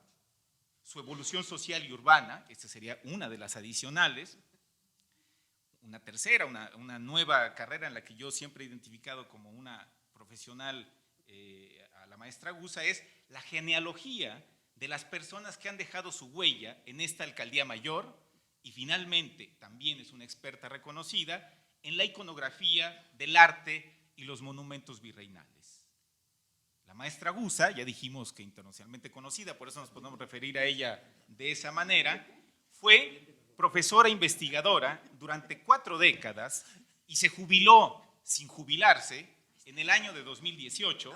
su evolución social y urbana, esta sería una de las adicionales, una tercera, una nueva carrera en la que yo siempre he identificado como una profesional a la maestra Gusa, es la genealogía de las personas que han dejado su huella en esta alcaldía mayor, y finalmente también es una experta reconocida en la iconografía del arte y los monumentos virreinales. La maestra Gusa, ya dijimos que internacionalmente conocida, por eso nos podemos referir a ella de esa manera, fue profesora investigadora durante 4 décadas y se jubiló sin jubilarse en el año de 2018,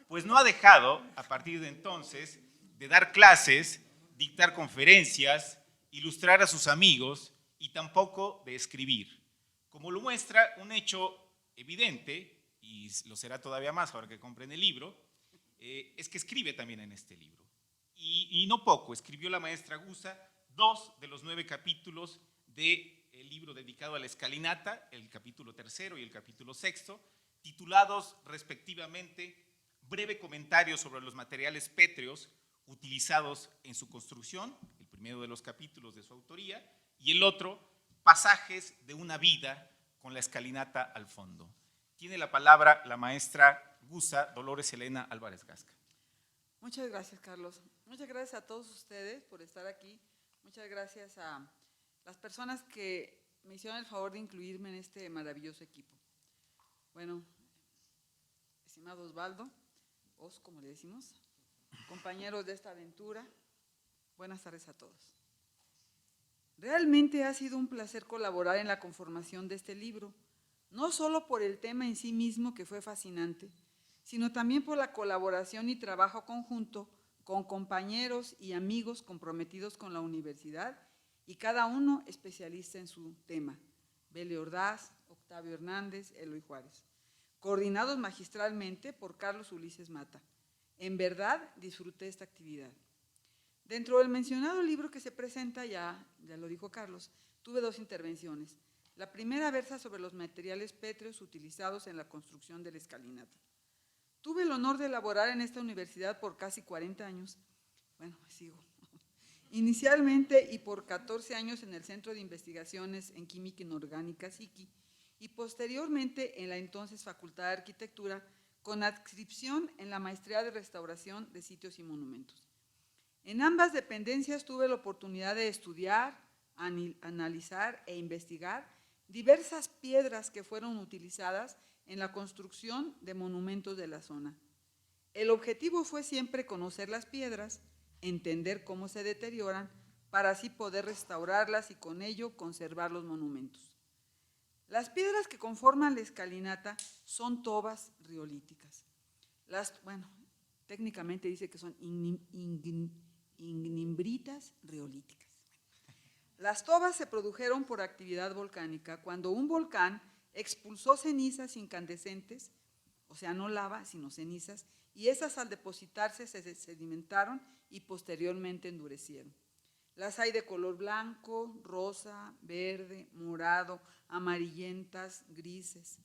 pues no ha dejado a partir de entonces de dar clases, dictar conferencias, ilustrar a sus amigos y tampoco de escribir, como lo muestra un hecho evidente, y lo será todavía más ahora que compren el libro, es que escribe también en este libro. Y no poco, escribió la maestra Gusa 2 de los 9 capítulos del libro dedicado a la escalinata, el capítulo 3 y el capítulo 6, titulados respectivamente Breve comentario sobre los materiales pétreos utilizados en su construcción, el primero de los capítulos de su autoría, y el otro, Pasajes de una vida con la escalinata al fondo. Tiene la palabra la maestra Gusa Dolores Elena Álvarez Gasca. Muchas gracias, Carlos. Muchas gracias a todos ustedes por estar aquí. Muchas gracias a las personas que me hicieron el favor de incluirme en este maravilloso equipo. Bueno, estimado Osvaldo, Os, como le decimos, compañeros de esta aventura, buenas tardes a todos. Realmente ha sido un placer colaborar en la conformación de este libro, no solo por el tema en sí mismo, que fue fascinante, sino también por la colaboración y trabajo conjunto con compañeros y amigos comprometidos con la universidad y cada uno especialista en su tema. Beli Ordaz, Octavio Hernández, Eloy Juárez, coordinados magistralmente por Carlos Ulises Mata. En verdad disfruté esta actividad. Dentro del mencionado libro que se presenta, ya lo dijo Carlos, tuve 2 intervenciones. La primera versa sobre los materiales pétreos utilizados en la construcción de la escalinata. Tuve el honor de elaborar en esta universidad por casi 40 años, bueno, sigo, inicialmente y por 14 años en el Centro de Investigaciones en Química Inorgánica, SIQUI, y posteriormente en la entonces Facultad de Arquitectura, con adscripción en la Maestría de Restauración de Sitios y Monumentos. En ambas dependencias tuve la oportunidad de estudiar, analizar e investigar diversas piedras que fueron utilizadas en la construcción de monumentos de la zona. El objetivo fue siempre conocer las piedras, entender cómo se deterioran, para así poder restaurarlas y con ello conservar los monumentos. Las piedras que conforman la escalinata son tobas riolíticas. Técnicamente dice que son ignimbritas riolíticas. Las tobas se produjeron por actividad volcánica cuando un volcán expulsó cenizas incandescentes, o sea, no lava, sino cenizas, y esas al depositarse se sedimentaron y posteriormente endurecieron. Las hay de color blanco, rosa, verde, morado, amarillentas, grises.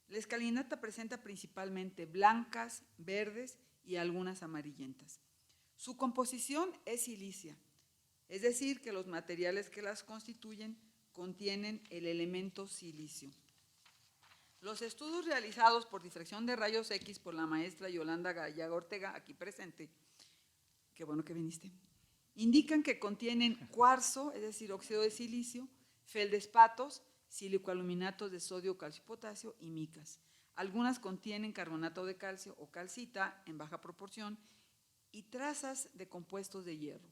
La escalinata presenta principalmente blancas, verdes y algunas amarillentas. Su composición es silicia, es decir, que los materiales que las constituyen contienen el elemento silicio. Los estudios realizados por difracción de rayos X por la maestra Yolanda Gallaga Ortega, aquí presente, qué bueno que viniste, indican que contienen cuarzo, es decir, óxido de silicio, feldespatos, silicoaluminatos de sodio, calcio y potasio y micas. Algunas contienen carbonato de calcio o calcita en baja proporción y trazas de compuestos de hierro.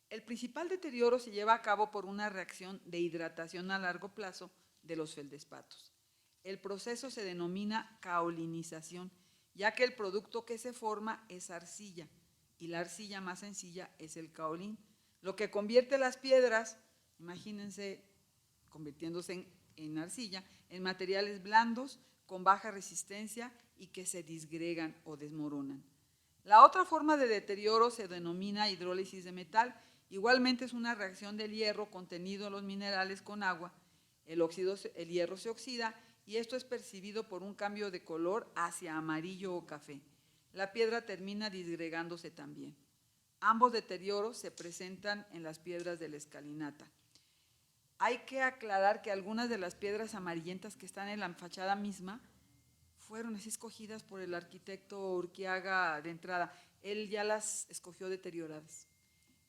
El principal deterioro se lleva a cabo por una reacción de hidratación a largo plazo de los feldespatos. El proceso se denomina kaolinización, ya que el producto que se forma es arcilla, y la arcilla más sencilla es el kaolín, lo que convierte las piedras, imagínense, convirtiéndose en arcilla, en materiales blandos, con baja resistencia y que se disgregan o desmoronan. La otra forma de deterioro se denomina hidrólisis de metal. Igualmente es una reacción del hierro contenido en los minerales con agua. El hierro se oxida y esto es percibido por un cambio de color hacia amarillo o café. La piedra termina disgregándose también. Ambos deterioros se presentan en las piedras de la escalinata. Hay que aclarar que algunas de las piedras amarillentas que están en la fachada misma fueron así escogidas por el arquitecto Urquiaga de entrada. Él ya las escogió deterioradas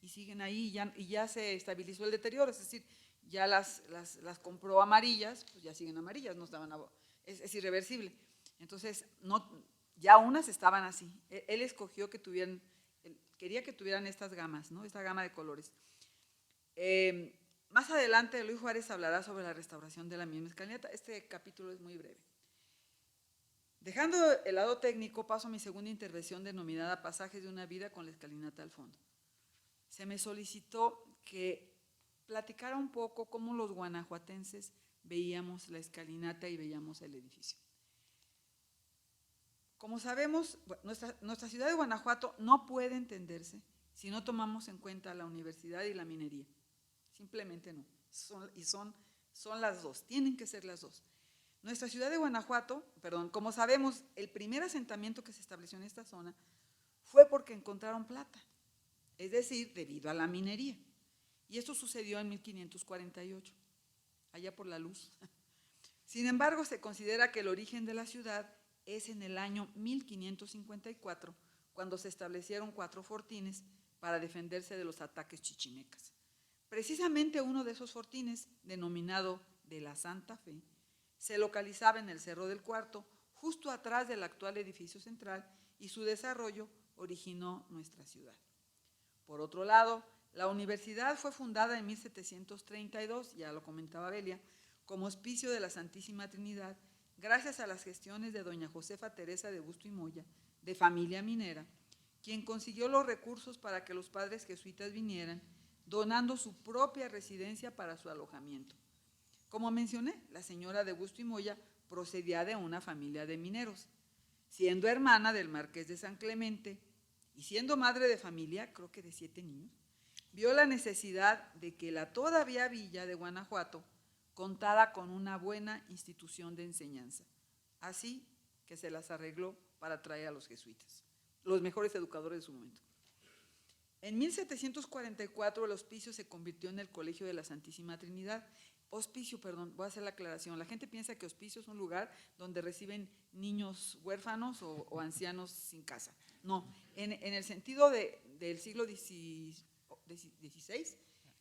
y siguen ahí y ya se estabilizó el deterioro, es decir, ya las compró amarillas, pues ya siguen amarillas, no estaban, es irreversible. Entonces, ya unas estaban así. Él escogió que tuvieran, quería que tuvieran estas gamas, ¿no? Esta gama de colores. Más adelante, Luis Juárez hablará sobre la restauración de la misma escalinata. Este capítulo es muy breve. Dejando el lado técnico, paso a mi segunda intervención denominada Pasajes de una vida con la escalinata al fondo. Se me solicitó que platicara un poco cómo los guanajuatenses veíamos la escalinata y veíamos el edificio. Como sabemos, nuestra ciudad de Guanajuato no puede entenderse si no tomamos en cuenta la universidad y la minería. Simplemente no. Son las dos, tienen que ser las dos. Nuestra ciudad de Guanajuato, como sabemos, el primer asentamiento que se estableció en esta zona fue porque encontraron plata, es decir, debido a la minería. Y esto sucedió en 1548, allá por la luz. Sin embargo, se considera que el origen de la ciudad es en el año 1554, cuando se establecieron 4 fortines para defenderse de los ataques chichimecas. Precisamente uno de esos fortines, denominado de la Santa Fe, se localizaba en el Cerro del Cuarto, justo atrás del actual edificio central, y su desarrollo originó nuestra ciudad. Por otro lado, la universidad fue fundada en 1732, ya lo comentaba Belia, como hospicio de la Santísima Trinidad, gracias a las gestiones de doña Josefa Teresa de Busto y Moya, de familia minera, quien consiguió los recursos para que los padres jesuitas vinieran, donando su propia residencia para su alojamiento. Como mencioné, la señora de Busto y Moya procedía de una familia de mineros, siendo hermana del marqués de San Clemente y siendo madre de familia, creo que de 7 niños, vio la necesidad de que la todavía villa de Guanajuato contara con una buena institución de enseñanza. Así que se las arregló para traer a los jesuitas, los mejores educadores de su momento. En 1744 el hospicio se convirtió en el Colegio de la Santísima Trinidad. Hospicio, perdón, voy a hacer la aclaración. La gente piensa que hospicio es un lugar donde reciben niños huérfanos o ancianos sin casa. No, en el sentido del siglo XVI,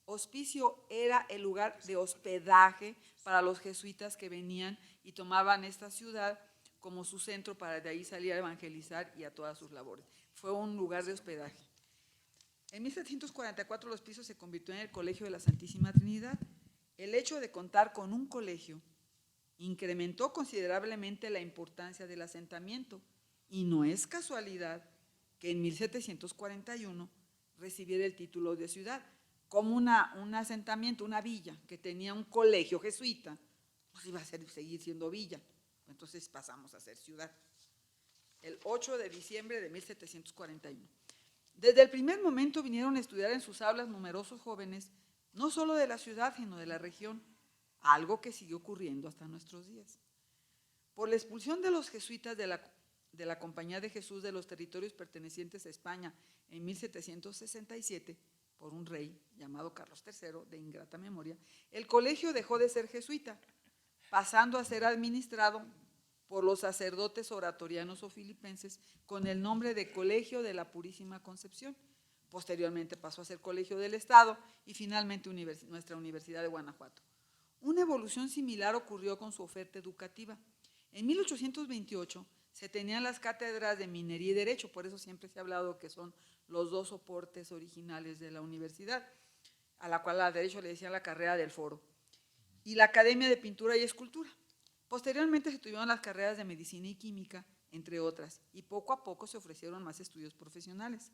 hospicio era el lugar de hospedaje para los jesuitas que venían y tomaban esta ciudad como su centro para de ahí salir a evangelizar y a todas sus labores. Fue un lugar de hospedaje. En 1744 el hospicio se convirtió en el Colegio de la Santísima Trinidad. El hecho de contar con un colegio incrementó considerablemente la importancia del asentamiento y no es casualidad que en 1741 recibiera el título de ciudad. Como un asentamiento, una villa que tenía un colegio jesuita, pues iba a seguir siendo villa. Entonces pasamos a ser ciudad. El 8 de diciembre de 1741. Desde el primer momento vinieron a estudiar en sus aulas numerosos jóvenes, no solo de la ciudad, sino de la región, algo que sigue ocurriendo hasta nuestros días. Por la expulsión de los jesuitas de la Compañía de Jesús de los territorios pertenecientes a España en 1767, por un rey llamado Carlos III, de ingrata memoria, el colegio dejó de ser jesuita, pasando a ser administrado por los sacerdotes oratorianos o filipenses con el nombre de Colegio de la Purísima Concepción. Posteriormente pasó a ser Colegio del Estado y finalmente nuestra Universidad de Guanajuato. Una evolución similar ocurrió con su oferta educativa. En 1828 se tenían las cátedras de Minería y Derecho, por eso siempre se ha hablado que son los dos soportes originales de la universidad, a la cual a Derecho le decían la carrera del Foro, y la Academia de Pintura y Escultura. Posteriormente se tuvieron las carreras de Medicina y Química, entre otras, y poco a poco se ofrecieron más estudios profesionales.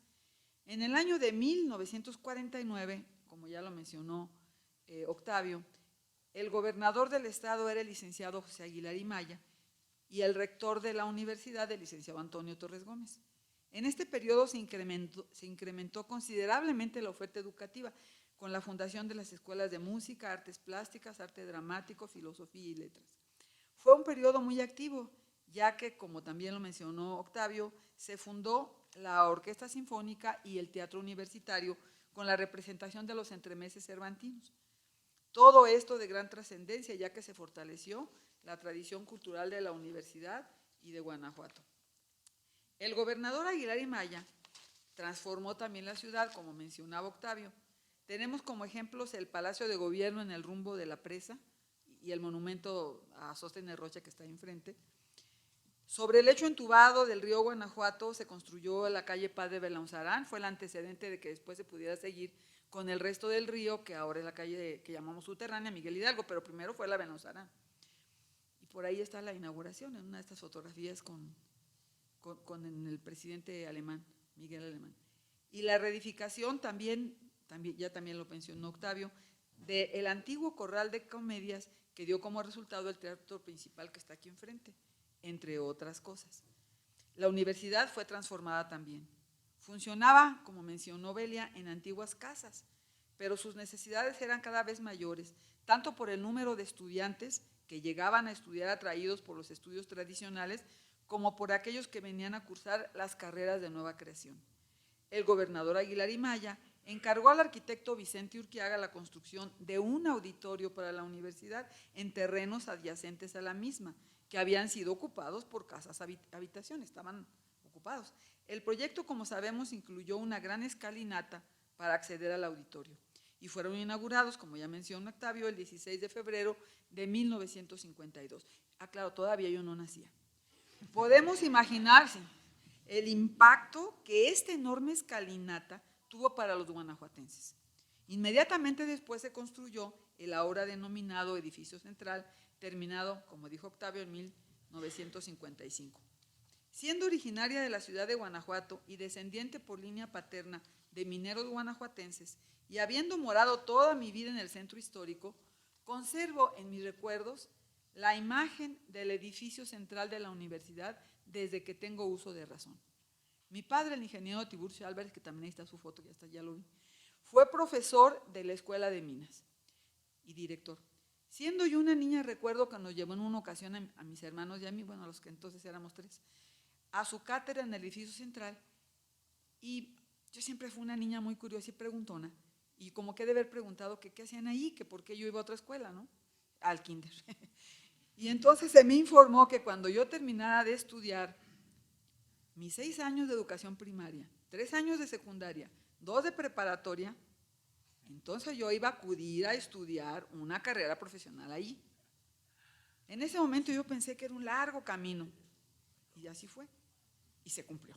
En el año de 1949, como ya lo mencionó Octavio, el gobernador del estado era el licenciado José Aguilar y Maya y el rector de la universidad, el licenciado Antonio Torres Gómez. En este periodo se incrementó considerablemente la oferta educativa con la fundación de las escuelas de música, artes plásticas, arte dramático, filosofía y letras. Fue un periodo muy activo, ya que, como también lo mencionó Octavio, se fundó la Orquesta Sinfónica y el Teatro Universitario con la representación de los entremeses cervantinos. Todo esto de gran trascendencia, ya que se fortaleció la tradición cultural de la universidad y de Guanajuato. El gobernador Aguilar y Maya transformó también la ciudad, como mencionaba Octavio. Tenemos como ejemplos el Palacio de Gobierno en el rumbo de la presa y el monumento a Sóstenes Rocha que está enfrente. Sobre el lecho entubado del río Guanajuato se construyó la calle Padre Belaunzarán, fue el antecedente de que después se pudiera seguir con el resto del río, que ahora es la calle que llamamos subterránea, Miguel Hidalgo, pero primero fue la Belaunzarán. Y por ahí está la inauguración, en una de estas fotografías con el presidente alemán, Miguel Alemán. Y la reedificación también lo mencionó Octavio, del antiguo corral de comedias que dio como resultado el teatro principal que está aquí enfrente, entre otras cosas. La universidad fue transformada también. Funcionaba, como mencionó Belia, en antiguas casas, pero sus necesidades eran cada vez mayores, tanto por el número de estudiantes que llegaban a estudiar atraídos por los estudios tradicionales, como por aquellos que venían a cursar las carreras de nueva creación. El gobernador Aguilar y Maya encargó al arquitecto Vicente Urquiaga la construcción de un auditorio para la universidad en terrenos adyacentes a la misma, que habían sido ocupados por casas habitación, estaban ocupados. El proyecto, como sabemos, incluyó una gran escalinata para acceder al auditorio y fueron inaugurados, como ya mencionó Octavio, el 16 de febrero de 1952. Claro, todavía yo no nacía. Podemos imaginarse el impacto que esta enorme escalinata tuvo para los guanajuatenses. Inmediatamente después se construyó el ahora denominado Edificio Central, terminado, como dijo Octavio, en 1955. Siendo originaria de la ciudad de Guanajuato y descendiente por línea paterna de mineros guanajuatenses, y habiendo morado toda mi vida en el centro histórico, conservo en mis recuerdos la imagen del edificio central de la universidad desde que tengo uso de razón. Mi padre, el ingeniero Tiburcio Álvarez, que también ahí está su foto, ya lo vi, fue profesor de la Escuela de Minas y director. Siendo yo una niña, recuerdo que nos llevó en una ocasión a mis hermanos y a mí, bueno, a los que entonces éramos 3, a su cátedra en el edificio central, y yo siempre fui una niña muy curiosa y preguntona, y como que de haber preguntado que qué hacían ahí, que por qué yo iba a otra escuela, ¿no? Al kinder. Y entonces se me informó que cuando yo terminara de estudiar mis 6 años de educación primaria, 3 años de secundaria, 2 de preparatoria, entonces yo iba a acudir a estudiar una carrera profesional ahí. En ese momento yo pensé que era un largo camino, y así fue, y se cumplió.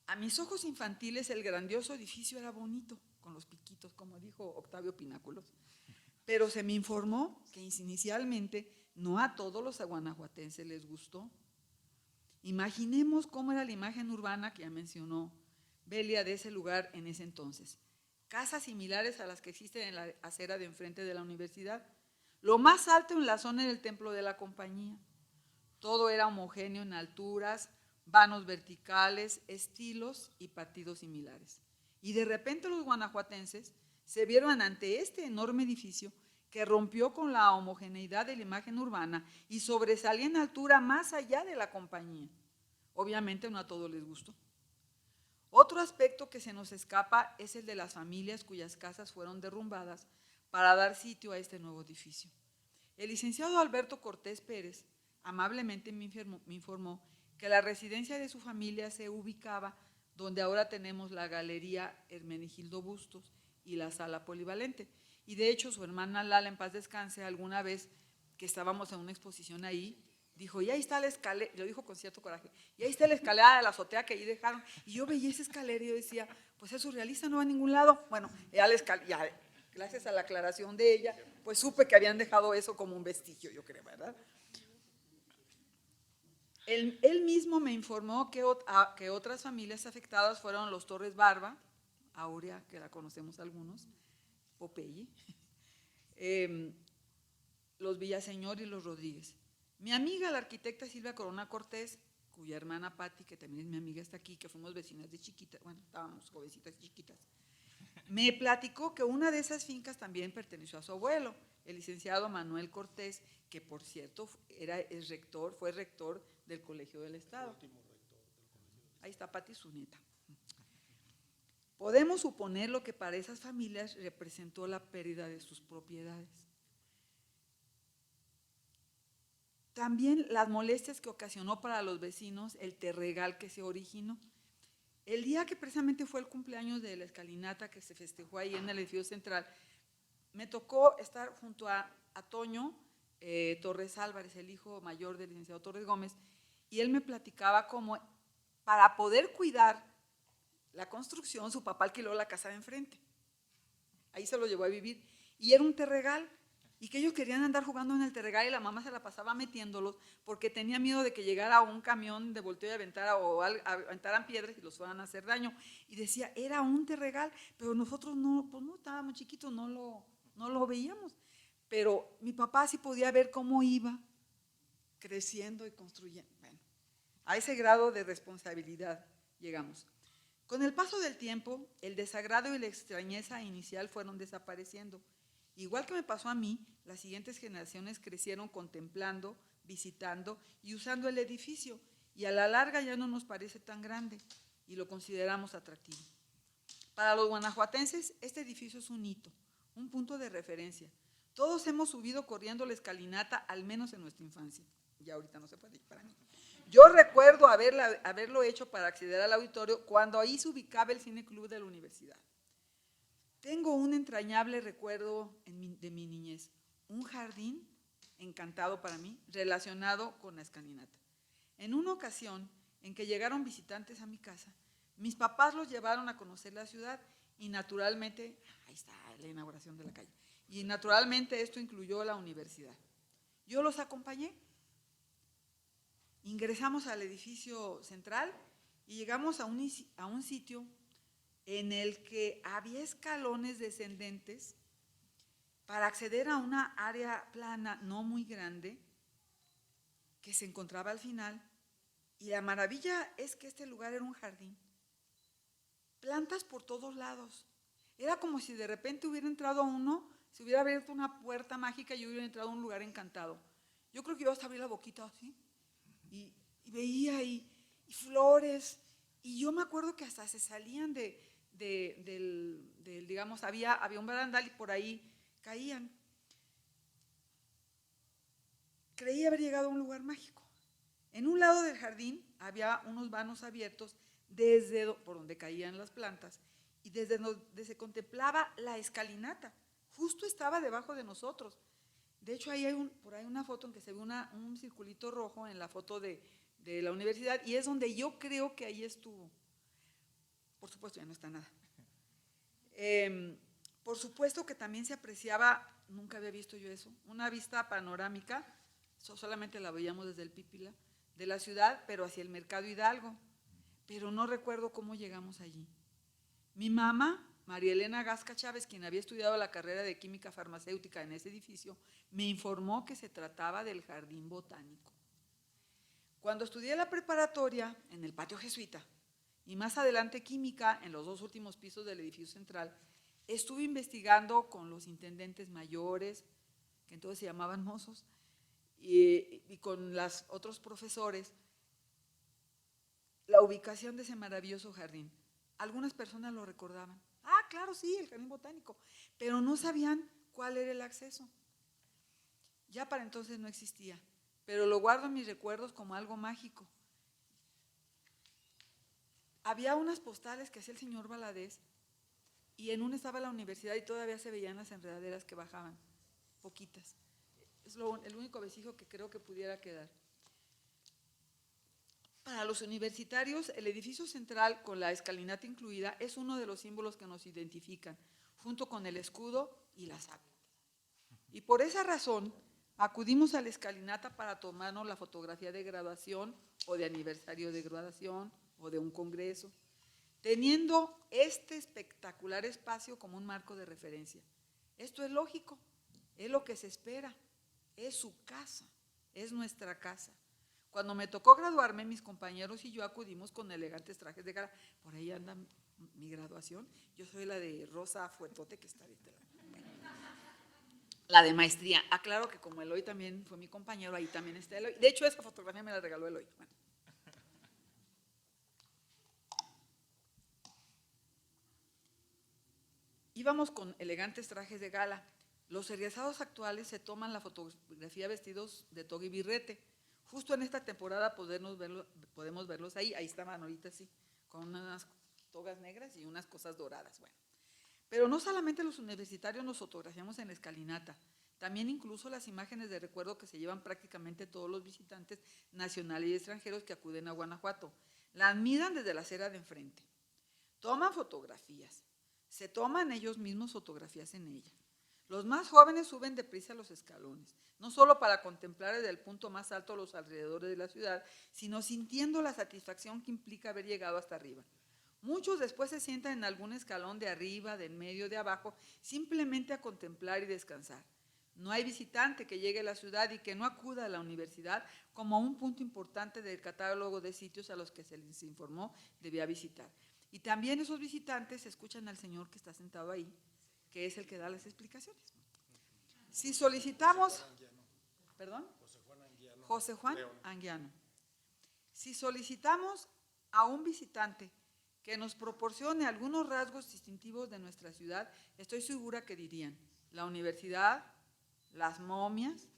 A mis ojos infantiles el grandioso edificio era bonito, con los piquitos, como dijo Octavio Pináculos, pero se me informó que inicialmente no a todos los guanajuatenses les gustó. Imaginemos cómo era la imagen urbana que ya mencionó Belia de ese lugar en ese entonces. Casas similares a las que existen en la acera de enfrente de la universidad. Lo más alto en la zona era el templo de la compañía. Todo era homogéneo en alturas, vanos verticales, estilos y partidos similares. Y de repente los guanajuatenses se vieron ante este enorme edificio que rompió con la homogeneidad de la imagen urbana y sobresalía en altura más allá de la compañía. Obviamente no a todos les gustó. Otro aspecto que se nos escapa es el de las familias cuyas casas fueron derrumbadas para dar sitio a este nuevo edificio. El licenciado Alberto Cortés Pérez amablemente me informó que la residencia de su familia se ubicaba donde ahora tenemos la Galería Hermenegildo Bustos y la Sala Polivalente. Y de hecho su hermana Lala, en paz descanse, alguna vez que estábamos en una exposición ahí, dijo, y ahí está la escalera, lo dijo con cierto coraje, y ahí está la escalera de la azotea que ahí dejaron. Y yo veía esa escalera y yo decía, pues es surrealista, no va a ningún lado. Bueno, ya gracias a la aclaración de ella, pues supe que habían dejado eso como un vestigio, yo creo, ¿verdad? Él mismo me informó que otras familias afectadas fueron los Torres Barba, Aurea, que la conocemos algunos, Popeye, los Villaseñor y los Rodríguez. Mi amiga, la arquitecta Silvia Corona Cortés, cuya hermana Patti, que también es mi amiga, está aquí, que fuimos vecinas de chiquitas, bueno, estábamos jovencitas chiquitas, me platicó que una de esas fincas también perteneció a su abuelo, el licenciado Manuel Cortés, que por cierto fue rector del Colegio del Estado. Ahí está Patti, su nieta. Podemos suponer lo que para esas familias representó la pérdida de sus propiedades. También las molestias que ocasionó para los vecinos el terregal que se originó. El día que precisamente fue el cumpleaños de la escalinata que se festejó ahí en el edificio central, me tocó estar junto a Toño Torres Álvarez, el hijo mayor del licenciado Torres Gómez, y él me platicaba cómo para poder cuidar la construcción, su papá alquiló la casa de enfrente. Ahí se lo llevó a vivir. Y era un terregal. Y que ellos querían andar jugando en el terregal y la mamá se la pasaba metiéndolos porque tenía miedo de que llegara un camión de volteo y aventaran piedras y los fueran a hacer daño. Y decía, era un terregal, pero nosotros no, pues no, estábamos chiquitos, no lo veíamos. Pero mi papá sí podía ver cómo iba creciendo y construyendo. Bueno, a ese grado de responsabilidad llegamos. Con el paso del tiempo, el desagrado y la extrañeza inicial fueron desapareciendo. Igual que me pasó a mí, las siguientes generaciones crecieron contemplando, visitando y usando el edificio, y a la larga ya no nos parece tan grande y lo consideramos atractivo. Para los guanajuatenses, este edificio es un hito, un punto de referencia. Todos hemos subido corriendo la escalinata, al menos en nuestra infancia. Ya ahorita no se puede ir para mí. Yo recuerdo haberlo hecho para acceder al auditorio cuando ahí se ubicaba el Cine Club de la universidad. Tengo un entrañable recuerdo de mi niñez, un jardín encantado para mí, relacionado con la escalinata. En una ocasión en que llegaron visitantes a mi casa, mis papás los llevaron a conocer la ciudad y naturalmente, ahí está la inauguración de la calle, y naturalmente esto incluyó la universidad. Yo los acompañé, ingresamos al edificio central y llegamos a un sitio en el que había escalones descendentes para acceder a una área plana no muy grande que se encontraba al final. Y la maravilla es que este lugar era un jardín. Plantas por todos lados. Era como si de repente hubiera entrado uno, se hubiera abierto una puerta mágica y yo hubiera entrado a un lugar encantado. Yo creo que yo hasta abrí la boquita así y veía y flores. Y yo me acuerdo que hasta se salían digamos, había un barandal y por ahí caían. Creí haber llegado a un lugar mágico. En un lado del jardín había unos vanos abiertos por donde caían las plantas y desde donde se contemplaba la escalinata. Justo estaba debajo de nosotros. De hecho, ahí hay por ahí una foto en que se ve un circulito rojo en la foto de la universidad y es donde yo creo que ahí estuvo. Por supuesto, ya no está nada. Por supuesto que también se apreciaba, nunca había visto yo eso, una vista panorámica, solamente la veíamos desde el Pípila, de la ciudad, pero hacia el Mercado Hidalgo. Pero no recuerdo cómo llegamos allí. Mi mamá, María Elena Gasca Chávez, quien había estudiado la carrera de química farmacéutica en ese edificio, me informó que se trataba del jardín botánico. Cuando estudié la preparatoria en el patio jesuita y más adelante química en los 2 últimos pisos del edificio central, estuve investigando con los intendentes mayores, que entonces se llamaban mozos, y con los otros profesores, la ubicación de ese maravilloso jardín. Algunas personas lo recordaban. Ah, claro, sí, el jardín botánico, pero no sabían cuál era el acceso. Ya para entonces no existía, pero lo guardo en mis recuerdos como algo mágico. Había unas postales que hacía el señor Valadez y en una estaba la universidad y todavía se veían las enredaderas que bajaban, poquitas. Es el único vestigio que creo que pudiera quedar. Para los universitarios, el edificio central, con la escalinata incluida, es uno de los símbolos que nos identifican, junto con el escudo y la sabia. Y por esa razón, acudimos a la escalinata para tomarnos la fotografía de graduación o de aniversario de graduación o de un congreso, teniendo este espectacular espacio como un marco de referencia. Esto es lógico, es lo que se espera. Es su casa, es nuestra casa. Cuando me tocó graduarme, mis compañeros y yo acudimos con elegantes trajes de gala. Por ahí anda mi graduación. Yo soy la de Rosa Fuertote, que está ahorita. La de maestría. Aclaro que como Eloy también fue mi compañero, ahí también está Eloy. De hecho, esa fotografía me la regaló Eloy. Bueno. Íbamos con elegantes trajes de gala. Los egresados actuales se toman la fotografía vestidos de toga y birrete. Justo en esta temporada podemos verlos ahí. Ahí estaban ahorita sí, con unas togas negras y unas cosas doradas. Bueno, pero no solamente los universitarios nos fotografiamos en la escalinata, también incluso las imágenes de recuerdo que se llevan prácticamente todos los visitantes nacionales y extranjeros que acuden a Guanajuato. Las miran desde la acera de enfrente. Toman fotografías. Se toman ellos mismos fotografías en ella. Los más jóvenes suben deprisa los escalones, no solo para contemplar desde el punto más alto los alrededores de la ciudad, sino sintiendo la satisfacción que implica haber llegado hasta arriba. Muchos después se sientan en algún escalón de arriba, de en medio, de abajo, simplemente a contemplar y descansar. No hay visitante que llegue a la ciudad y que no acuda a la universidad como un punto importante del catálogo de sitios a los que se les informó debía visitar. Y también esos visitantes escuchan al señor que está sentado ahí, que es el que da las explicaciones. Si solicitamos, ¿perdón? José Juan Anguiano. Si solicitamos a un visitante que nos proporcione algunos rasgos distintivos de nuestra ciudad, estoy segura que dirían la universidad, las momias,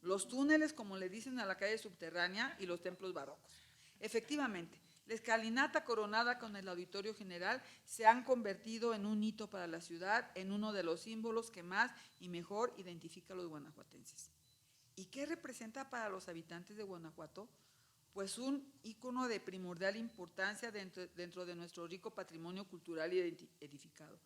los túneles, como le dicen a la calle subterránea, y los templos barrocos. Efectivamente, la escalinata coronada con el Auditorio General se han convertido en un hito para la ciudad, en uno de los símbolos que más y mejor identifica a los guanajuatenses. ¿Y qué representa para los habitantes de Guanajuato? pues un ícono de primordial importancia dentro de nuestro rico patrimonio cultural y edificado.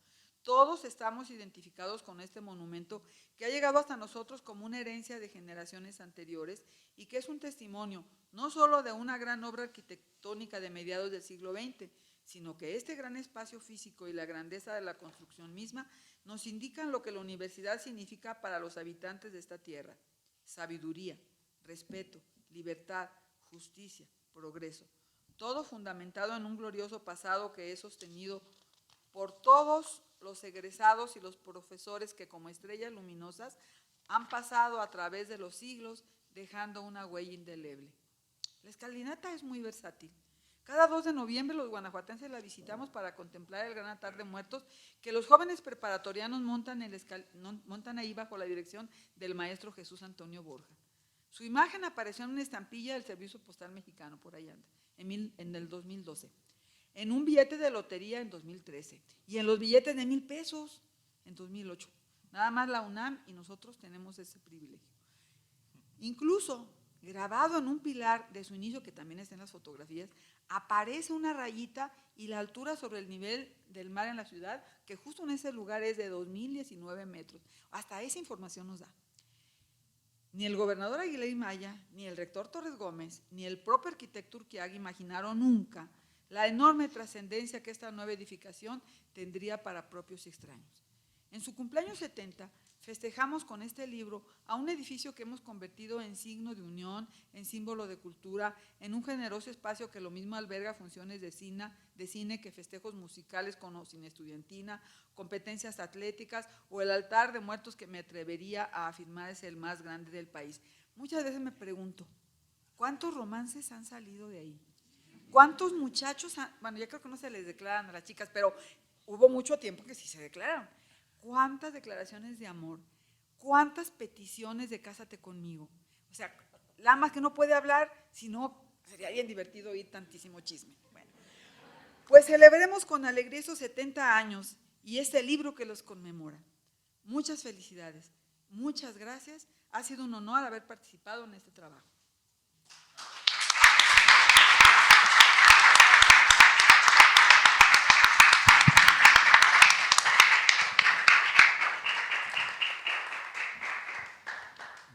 Todos estamos identificados con este monumento que ha llegado hasta nosotros como una herencia de generaciones anteriores y que es un testimonio no solo de una gran obra arquitectónica de mediados del siglo XX, sino que este gran espacio físico y la grandeza de la construcción misma nos indican lo que la universidad significa para los habitantes de esta tierra: sabiduría, respeto, libertad, justicia, progreso, todo fundamentado en un glorioso pasado que es sostenido por todos los egresados y los profesores que como estrellas luminosas han pasado a través de los siglos dejando una huella indeleble. La escalinata es muy versátil. Cada 2 de noviembre los guanajuatenses la visitamos para contemplar el gran altar de muertos que los jóvenes preparatorianos montan ahí bajo la dirección del maestro Jesús Antonio Borja. Su imagen apareció en una estampilla del Servicio Postal Mexicano, por ahí anda, en el 2012, en un billete de lotería en 2013 y en los billetes de 1,000 pesos en 2008. Nada más la UNAM y nosotros tenemos ese privilegio. Incluso, grabado en un pilar de su inicio, que también está en las fotografías, aparece una rayita y la altura sobre el nivel del mar en la ciudad, que justo en ese lugar es de 2019 metros. Hasta esa información nos da. Ni el gobernador Aguilar y Maya, ni el rector Torres Gómez, ni el propio arquitecto Urquiaga imaginaron nunca la enorme trascendencia que esta nueva edificación tendría para propios y extraños. En su cumpleaños 70, festejamos con este libro a un edificio que hemos convertido en signo de unión, en símbolo de cultura, en un generoso espacio que lo mismo alberga funciones de cine que festejos musicales con o sin estudiantina, competencias atléticas o el altar de muertos que me atrevería a afirmar es el más grande del país. Muchas veces me pregunto, ¿cuántos romances han salido de ahí? ¿Cuántos muchachos, bueno, ya creo que no se les declaran a las chicas, pero hubo mucho tiempo que sí se declararon? ¿Cuántas declaraciones de amor? ¿Cuántas peticiones de cásate conmigo? O sea, la más que no puede hablar, si no, sería bien divertido oír tantísimo chisme. Bueno, pues celebremos con alegría esos 70 años y este libro que los conmemora. Muchas felicidades, muchas gracias. Ha sido un honor haber participado en este trabajo.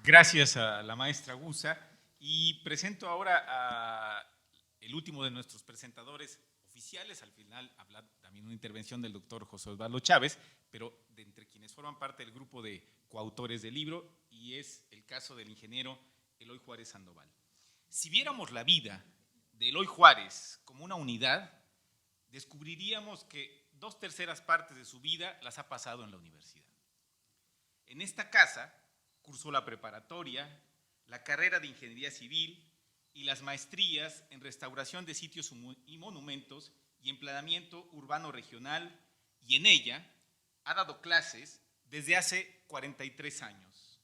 Gracias a la maestra Guza y presento ahora el último de nuestros presentadores oficiales. Al final habla también una intervención del doctor José Osvaldo Chávez, pero de entre quienes forman parte del grupo de coautores del libro, y es el caso del ingeniero Eloy Juárez Sandoval. Si viéramos la vida de Eloy Juárez como una unidad, descubriríamos que 2/3 partes de su vida las ha pasado en la universidad. En esta casa cursó la preparatoria, la carrera de Ingeniería Civil y las maestrías en Restauración de Sitios y Monumentos y en Planeamiento Urbano Regional, y en ella ha dado clases desde hace 43 años.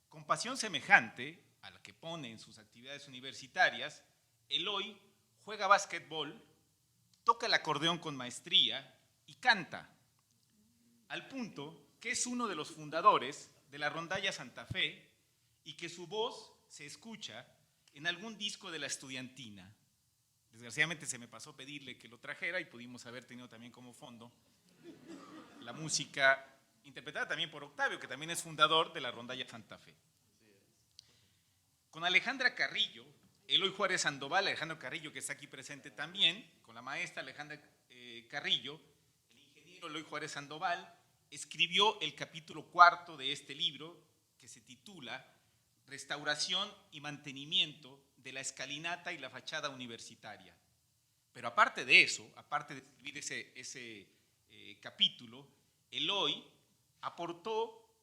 Con pasión semejante a la que pone en sus actividades universitarias, Eloy juega básquetbol, toca el acordeón con maestría y canta, al punto que es uno de los fundadores de la Rondalla Santa Fe y que su voz se escucha en algún disco de la estudiantina. Desgraciadamente se me pasó pedirle que lo trajera y pudimos haber tenido también como fondo la música interpretada también por Octavio, que también es fundador de la Rondalla Santa Fe. Con Alejandra Carrillo, Eloy Juárez Sandoval, Alejandro Carrillo, que está aquí presente también, con la maestra Alejandra Carrillo, el ingeniero Eloy Juárez Sandoval escribió el capítulo 4 de este libro, que se titula Restauración y mantenimiento de la escalinata y la fachada universitaria. Pero aparte de eso, aparte de escribir ese capítulo, Eloy aportó,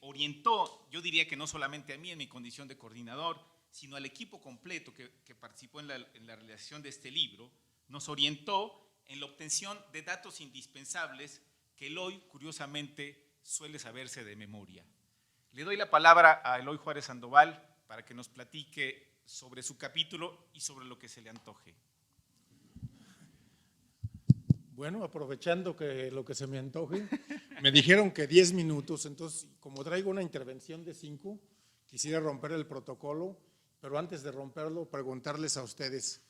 orientó, yo diría que no solamente a mí en mi condición de coordinador, sino al equipo completo que participó en la realización de este libro, nos orientó en la obtención de datos indispensables que Eloy, curiosamente, suele saberse de memoria. Le doy la palabra a Eloy Juárez Sandoval para que nos platique sobre su capítulo y sobre lo que se le antoje. Bueno, aprovechando que lo que se me antoje, me dijeron que 10 minutos, entonces como traigo una intervención de 5, quisiera romper el protocolo, pero antes de romperlo, preguntarles a ustedes,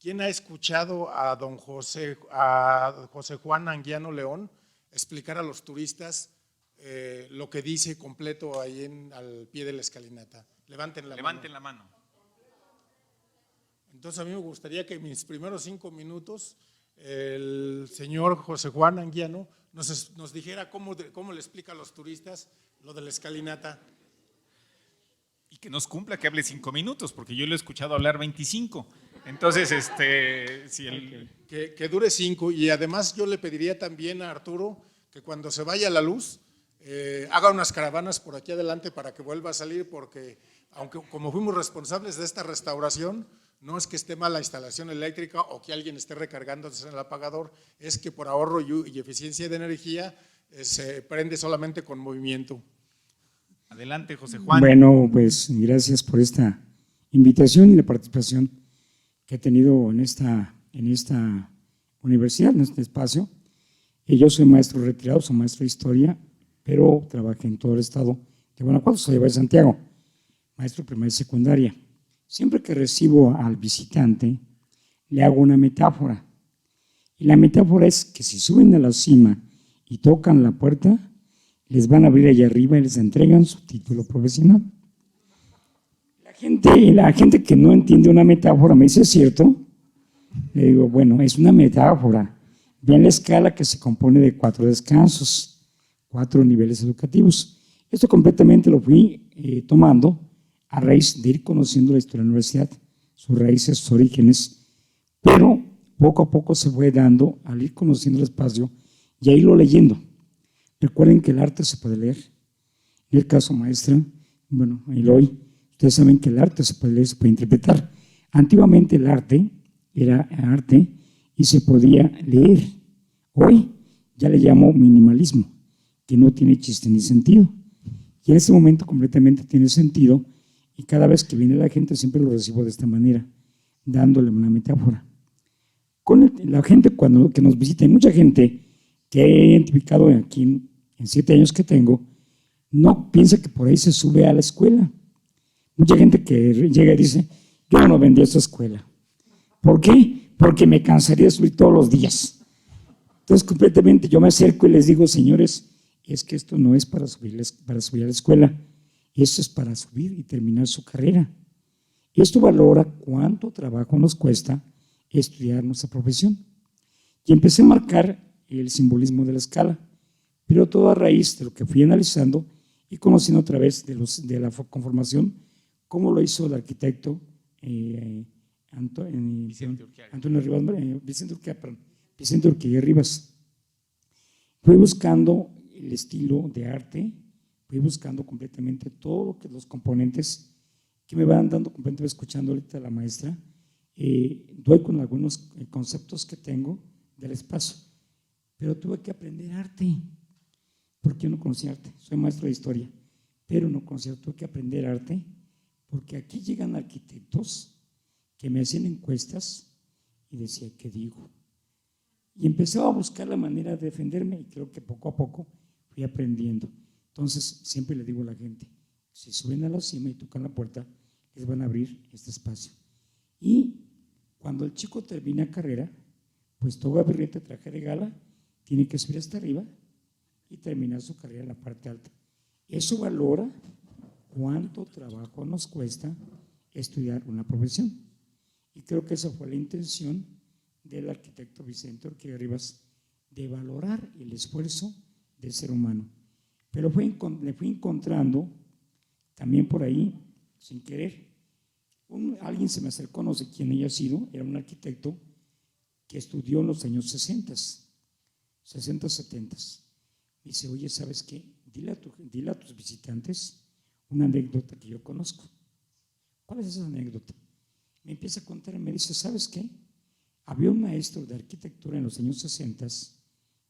¿quién ha escuchado a José Juan Anguiano León explicar a los turistas lo que dice completo ahí al pie de la escalinata? Levanten la mano. Entonces a mí me gustaría que en mis primeros 5 minutos el señor José Juan Anguiano nos dijera cómo le explica a los turistas lo de la escalinata. Y que nos cumpla que hable 5 minutos, porque yo lo he escuchado hablar 25. Entonces, si que dure 5, y además yo le pediría también a Arturo que cuando se vaya la luz haga unas caravanas por aquí adelante para que vuelva a salir, porque aunque como fuimos responsables de esta restauración, no es que esté mal la instalación eléctrica o que alguien esté recargándose en el apagador, es que por ahorro y eficiencia de energía se prende solamente con movimiento. Adelante, José Juan. Bueno, pues gracias por esta invitación y la participación que he tenido en esta universidad, en este espacio. Yo soy maestro retirado, soy maestro de historia, pero trabajé en todo el estado de Guanajuato, soy de Santiago, maestro de primaria y secundaria. Siempre que recibo al visitante, le hago una metáfora. Y la metáfora es que si suben a la cima y tocan la puerta, les van a abrir allá arriba y les entregan su título profesional. La gente que no entiende una metáfora me dice, ¿es cierto? Le digo, bueno, es una metáfora. Vean la escala que se compone de 4 descansos, 4 niveles educativos. Esto completamente lo fui tomando a raíz de ir conociendo la historia de la universidad, sus raíces, sus orígenes, pero poco a poco se fue dando al ir conociendo el espacio y a irlo leyendo. Recuerden que el arte se puede leer. En el caso maestra, bueno, Eloy, ustedes saben que el arte se puede leer, se puede interpretar. Antiguamente el arte era arte y se podía leer. Hoy ya le llamo minimalismo, que no tiene chiste ni sentido. Y en ese momento completamente tiene sentido, y cada vez que viene la gente siempre lo recibo de esta manera, dándole una metáfora. Con la gente que nos visita, hay mucha gente que he identificado aquí en 7 años que tengo, no piensa que por ahí se sube a la escuela. Mucha gente que llega y dice, yo no vendí esa escuela. ¿Por qué? Porque me cansaría de subir todos los días. Entonces completamente yo me acerco y les digo, señores, es que esto no es para subir a la escuela, esto es para subir y terminar su carrera. Esto valora cuánto trabajo nos cuesta estudiar nuestra profesión. Y empecé a marcar el simbolismo de la escala, pero todo a raíz de lo que fui analizando y conociendo a través de la conformación, cómo lo hizo el arquitecto Vicente Urquiaga Rivas. Fui buscando el estilo de arte, fui buscando completamente todo los componentes que me van dando, completamente escuchando ahorita a la maestra, doy con algunos conceptos que tengo del espacio, pero tuve que aprender arte, porque yo no conocía arte, soy maestro de historia, pero no conocía, tuve que aprender arte, porque aquí llegan arquitectos que me hacían encuestas y decía, ¿qué digo? Y empezaba a buscar la manera de defenderme y creo que poco a poco fui aprendiendo. Entonces, siempre le digo a la gente, si suben a la cima y tocan la puerta, les van a abrir este espacio. Y cuando el chico termina carrera, pues toga birrete, traje de gala, tiene que subir hasta arriba y terminar su carrera en la parte alta. Eso valora cuánto trabajo nos cuesta estudiar una profesión. Y creo que esa fue la intención del arquitecto Vicente Urquiaga Rivas, de valorar el esfuerzo del ser humano. Pero le fui encontrando también por ahí, sin querer, alguien se me acercó, no sé quién haya sido, era un arquitecto que estudió en los años 60, 70. Me dice, oye, ¿sabes qué? Dile a tus visitantes una anécdota que yo conozco. ¿Cuál es esa anécdota? Me empieza a contar y me dice, ¿sabes qué? Había un maestro de arquitectura en los años 60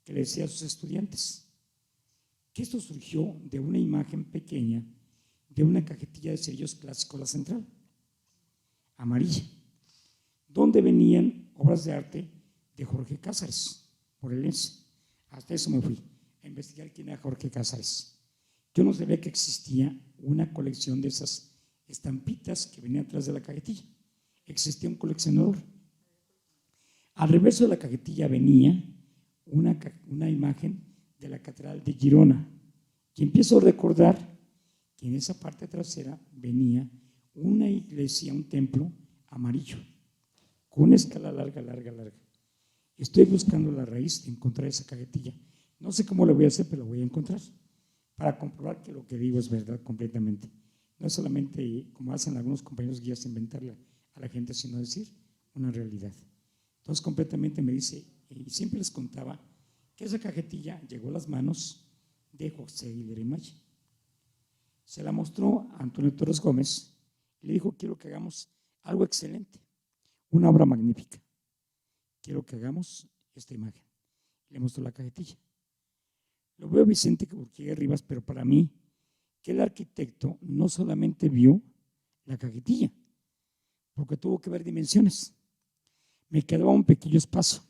que le decía a sus estudiantes que esto surgió de una imagen pequeña de una cajetilla de sellos clásicos, la central, amarilla, donde venían obras de arte de Jorge Cázares, morelense. Hasta eso me fui a investigar quién era Jorge Cázares. Yo no sabía que existía una colección de esas estampitas que venían atrás de la cajetilla. Existía un coleccionador. Al reverso de la cajetilla venía una imagen de la Catedral de Girona. Y empiezo a recordar que en esa parte trasera venía una iglesia, un templo amarillo, con una escala larga. Estoy buscando la raíz de encontrar esa cajetilla. No sé cómo lo voy a hacer, pero lo voy a encontrar para comprobar que lo que digo es verdad completamente. No es solamente, como hacen algunos compañeros guías, inventarle a la gente, sino decir una realidad. Entonces, completamente me dice, y siempre les contaba que esa cajetilla llegó a las manos de José Aguilera y Maya. Se la mostró a Antonio Torres Gómez y le dijo: quiero que hagamos algo excelente, una obra magnífica. Quiero que hagamos esta imagen. Le mostró la cajetilla. Lo veo Vicente Urquía Rivas, pero para mí, que el arquitecto no solamente vio la cajetilla, porque tuvo que ver dimensiones. Me quedaba un pequeño espacio.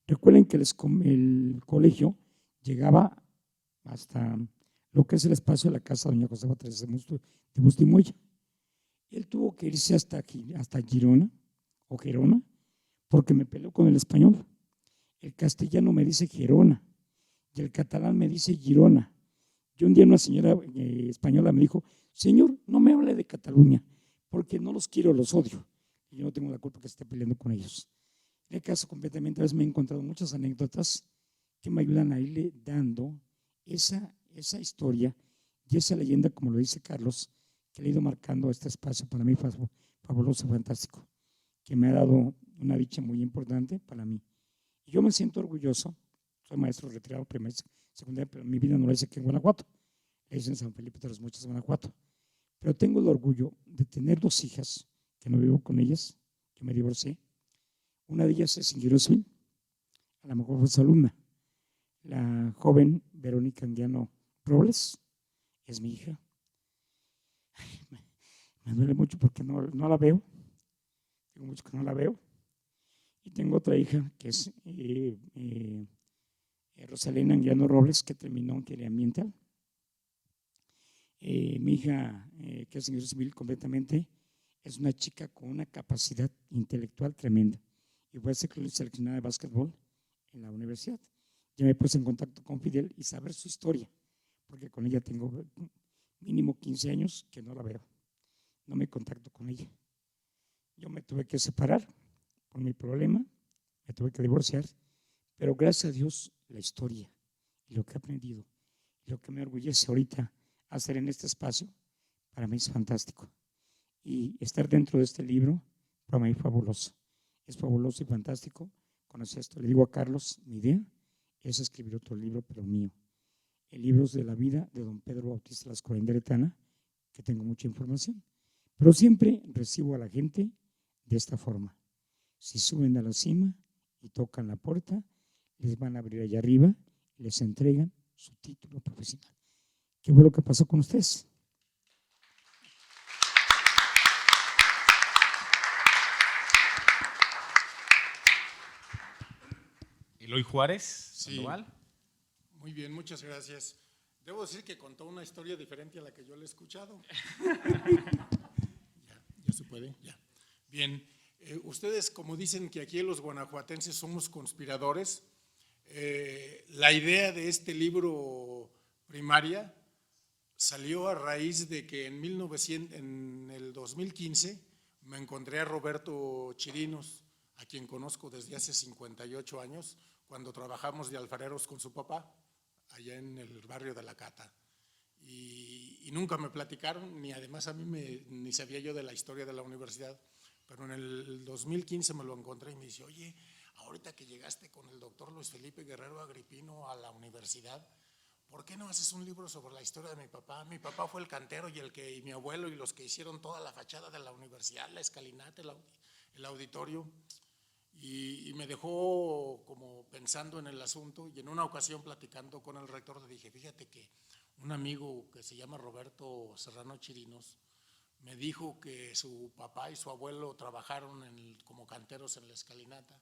Recuerden que el colegio llegaba hasta lo que es el espacio de la casa de doña Josefa Teresa de Busto y Moya. Él tuvo que irse hasta Girona, o Gerona, porque me peleó con el español. El castellano me dice Gerona y el catalán me dice Girona. Y un día una señora española me dijo: señor, no me hable de Cataluña, porque no los quiero, los odio. Y yo no tengo la culpa que esté peleando con ellos. En el caso, completamente, a veces me he encontrado muchas anécdotas que me ayudan a irle dando esa historia y esa leyenda, como lo dice Carlos, que le ha ido marcando este espacio para mí fabuloso, fantástico, que me ha dado una dicha muy importante para mí. Y yo me siento orgulloso. Soy maestro retirado, primaria, secundaria, pero mi vida no la hice aquí en Guanajuato, la hice en San Felipe de los Mochis, Guanajuato. Pero tengo el orgullo de tener 2 hijas, que no vivo con ellas, que me divorcié. Una de ellas es Ingrid Osvil, a lo mejor fue su alumna. La joven Verónica Anguiano Robles es mi hija. Me duele mucho porque no la veo. Tengo mucho que no la veo. Y tengo otra hija que es Rosalena Anguiano Robles, que terminó en ingeniería ambiental. Mi hija, que es ingeniero civil completamente, es una chica con una capacidad intelectual tremenda y fue seleccionada de básquetbol en la universidad. Ya me puse en contacto con Fidel y saber su historia, porque con ella tengo mínimo 15 años que no la veo, no me contacto con ella. Yo me tuve que separar por mi problema, me tuve que divorciar, pero gracias a Dios la historia y lo que he aprendido, y lo que me orgullece ahorita hacer en este espacio, para mí es fantástico. Y estar dentro de este libro, para mí es fabuloso y fantástico. Conocí esto, le digo a Carlos, mi idea es escribir otro libro, pero mío. El libro es de la vida de don Pedro Bautista Lascurain de Retana, que tengo mucha información, pero siempre recibo a la gente de esta forma. Si suben a la cima y tocan la puerta, les van a abrir allá arriba y les entregan su título profesional. ¿Qué fue lo que pasó con ustedes? Eloy Juárez, Sí. Sandoval. Muy bien, muchas gracias. Debo decir que contó una historia diferente a la que yo le he escuchado. Ya se puede, ya. Bien, ustedes, como dicen que aquí los guanajuatenses somos conspiradores, la idea de este libro Primaria salió a raíz de que en el 2015 me encontré a Roberto Chirinos, a quien conozco desde hace 58 años, cuando trabajamos de alfareros con su papá, allá en el barrio de La Cata. Y nunca me platicaron, ni además a mí ni sabía yo de la historia de la universidad, pero en el 2015 me lo encontré y me dice: oye, ahorita que llegaste con el doctor Luis Felipe Guerrero Agripino a la universidad, ¿por qué no haces un libro sobre la historia de mi papá? Mi papá fue el cantero y mi abuelo y los que hicieron toda la fachada de la universidad, la escalinata, el auditorio. Y me dejó como pensando en el asunto, y en una ocasión platicando con el rector le dije: fíjate que un amigo que se llama Roberto Serrano Chirinos me dijo que su papá y su abuelo trabajaron como canteros en la escalinata.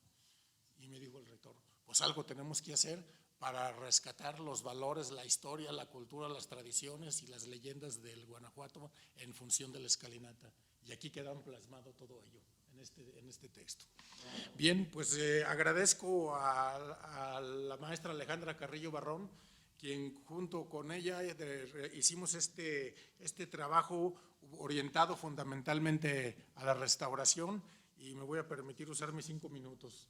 Y me dijo el rector: pues algo tenemos que hacer, para rescatar los valores, la historia, la cultura, las tradiciones y las leyendas del Guanajuato en función de la escalinata. Y aquí queda plasmado todo ello en este texto. Bien, pues agradezco a la maestra Alejandra Carrillo Barrón, quien junto con ella hicimos este trabajo orientado fundamentalmente a la restauración, y me voy a permitir usar mis 5 minutos.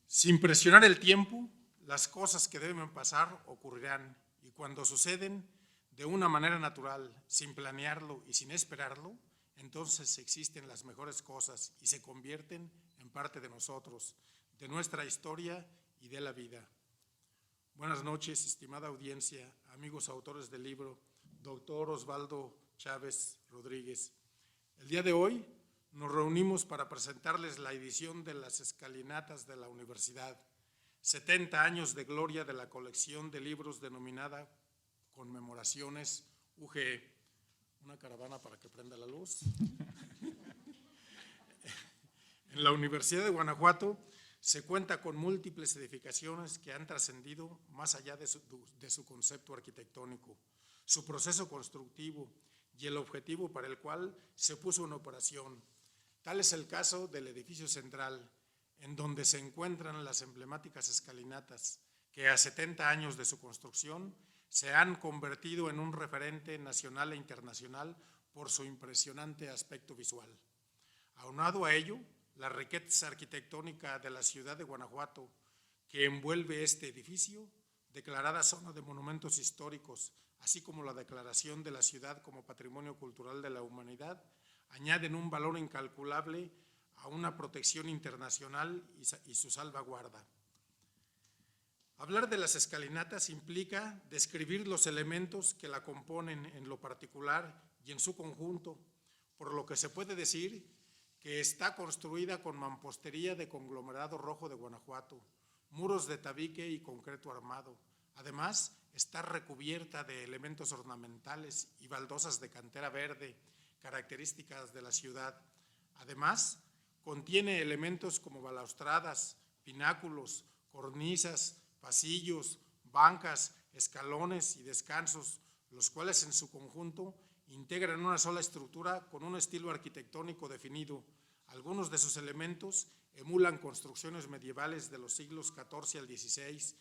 Sin presionar el tiempo, las cosas que deben pasar ocurrirán, y cuando suceden de una manera natural, sin planearlo y sin esperarlo, entonces existen las mejores cosas y se convierten en parte de nosotros, de nuestra historia y de la vida. Buenas noches, estimada audiencia, amigos autores del libro, doctor Osvaldo Chávez Rodríguez. El día de hoy nos reunimos para presentarles la edición de las escalinatas de la universidad, 70 años de gloria de la colección de libros denominada Conmemoraciones UGE. Una caravana para que prenda la luz. En la Universidad de Guanajuato se cuenta con múltiples edificaciones que han trascendido más allá de su concepto arquitectónico, su proceso constructivo y el objetivo para el cual se puso en operación. Tal es el caso del edificio central, en donde se encuentran las emblemáticas escalinatas, que a 70 años de su construcción se han convertido en un referente nacional e internacional por su impresionante aspecto visual. Aunado a ello, la riqueza arquitectónica de la ciudad de Guanajuato, que envuelve este edificio, declarada zona de monumentos históricos, así como la declaración de la ciudad como Patrimonio Cultural de la Humanidad, añaden un valor incalculable a una protección internacional y su salvaguarda. Hablar de las escalinatas implica describir los elementos que la componen en lo particular y en su conjunto, por lo que se puede decir que está construida con mampostería de conglomerado rojo de Guanajuato, muros de tabique y concreto armado. Además, está recubierta de elementos ornamentales y baldosas de cantera verde, características de la ciudad. Además, contiene elementos como balaustradas, pináculos, cornisas, pasillos, bancas, escalones y descansos, los cuales en su conjunto integran una sola estructura con un estilo arquitectónico definido. Algunos de sus elementos emulan construcciones medievales de los siglos XIV al XVI,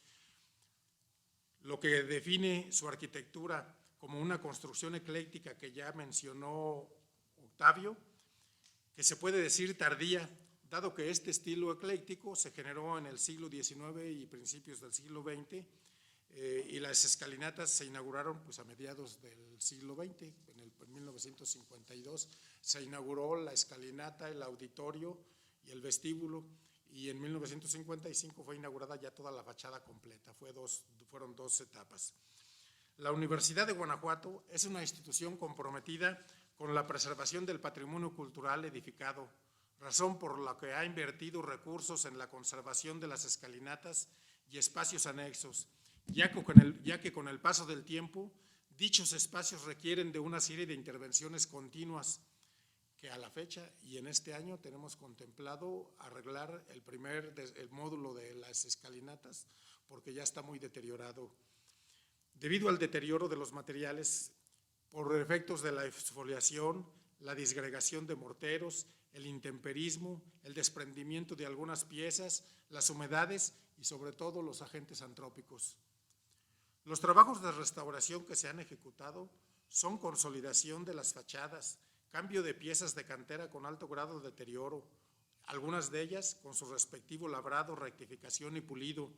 lo que define su arquitectura como una construcción ecléctica que ya mencionó Octavio, que se puede decir tardía, dado que este estilo ecléctico se generó en el siglo XIX y principios del siglo XX, y las escalinatas se inauguraron pues, a mediados del siglo XX. En 1952 se inauguró la escalinata, el auditorio y el vestíbulo, y en 1955 fue inaugurada ya toda la fachada completa. Fueron 2 etapas. La Universidad de Guanajuato es una institución comprometida con la preservación del patrimonio cultural edificado, razón por la que ha invertido recursos en la conservación de las escalinatas y espacios anexos, ya que con el paso del tiempo, dichos espacios requieren de una serie de intervenciones continuas que a la fecha y en este año tenemos contemplado arreglar el módulo de las escalinatas porque ya está muy deteriorado. Debido al deterioro de los materiales por efectos de la exfoliación, la disgregación de morteros, el intemperismo, el desprendimiento de algunas piezas, las humedades y sobre todo los agentes antrópicos. Los trabajos de restauración que se han ejecutado son consolidación de las fachadas, cambio de piezas de cantera con alto grado de deterioro, algunas de ellas con su respectivo labrado, rectificación y pulido,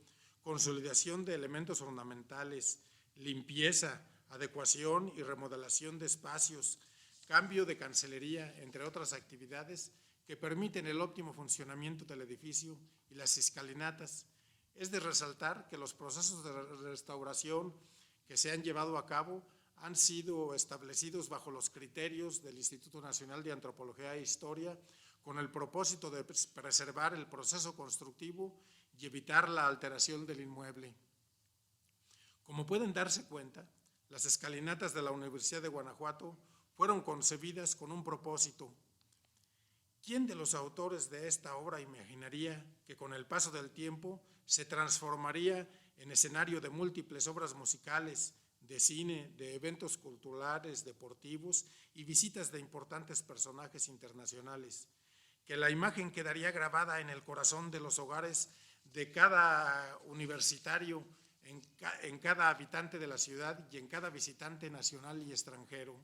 consolidación de elementos ornamentales, limpieza, adecuación y remodelación de espacios, cambio de cancelería, entre otras actividades que permiten el óptimo funcionamiento del edificio y las escalinatas. Es de resaltar que los procesos de restauración que se han llevado a cabo han sido establecidos bajo los criterios del Instituto Nacional de Antropología e Historia con el propósito de preservar el proceso constructivo y evitar la alteración del inmueble. Como pueden darse cuenta, las escalinatas de la Universidad de Guanajuato fueron concebidas con un propósito. ¿Quién de los autores de esta obra imaginaría que con el paso del tiempo se transformaría en escenario de múltiples obras musicales, de cine, de eventos culturales, deportivos y visitas de importantes personajes internacionales, que la imagen quedaría grabada en el corazón de los hogares de cada universitario, en cada habitante de la ciudad y en cada visitante nacional y extranjero.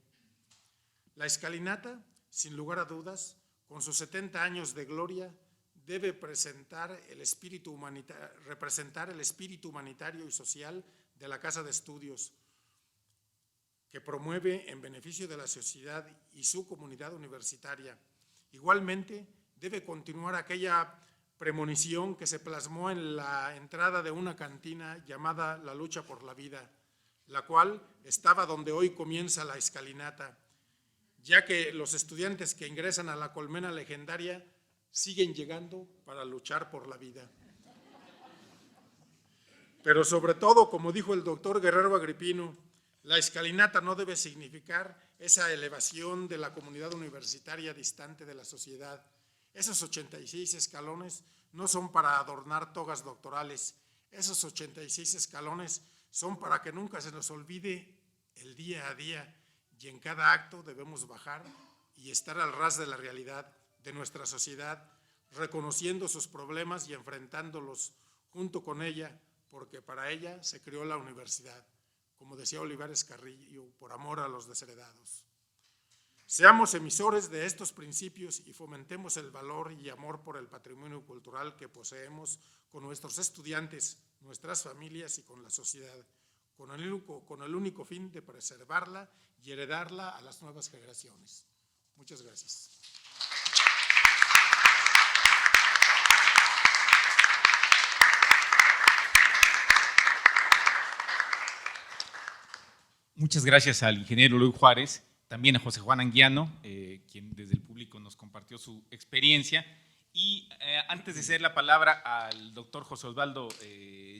La escalinata, sin lugar a dudas, con sus 70 años de gloria, debe representar el espíritu humanitario y social de la Casa de Estudios, que promueve en beneficio de la sociedad y su comunidad universitaria. Igualmente, debe continuar aquella premonición que se plasmó en la entrada de una cantina llamada La Lucha por la Vida, la cual estaba donde hoy comienza la escalinata, ya que los estudiantes que ingresan a la colmena legendaria siguen llegando para luchar por la vida. Pero sobre todo, como dijo el doctor Guerrero Agripino, la escalinata no debe significar esa elevación de la comunidad universitaria distante de la sociedad. Esos 86 escalones no son para adornar togas doctorales. Esos 86 escalones son para que nunca se nos olvide el día a día, y en cada acto debemos bajar y estar al ras de la realidad de nuestra sociedad, reconociendo sus problemas y enfrentándolos junto con ella, porque para ella se creó la universidad, como decía Olivares Carrillo, por amor a los desheredados. Seamos emisores de estos principios y fomentemos el valor y amor por el patrimonio cultural que poseemos con nuestros estudiantes, nuestras familias y con la sociedad, con el único fin de preservarla y heredarla a las nuevas generaciones. Muchas gracias. Muchas gracias al ingeniero Luis Juárez, también a José Juan Anguiano, quien desde el público nos compartió su experiencia. Y antes de ceder la palabra al doctor José Osvaldo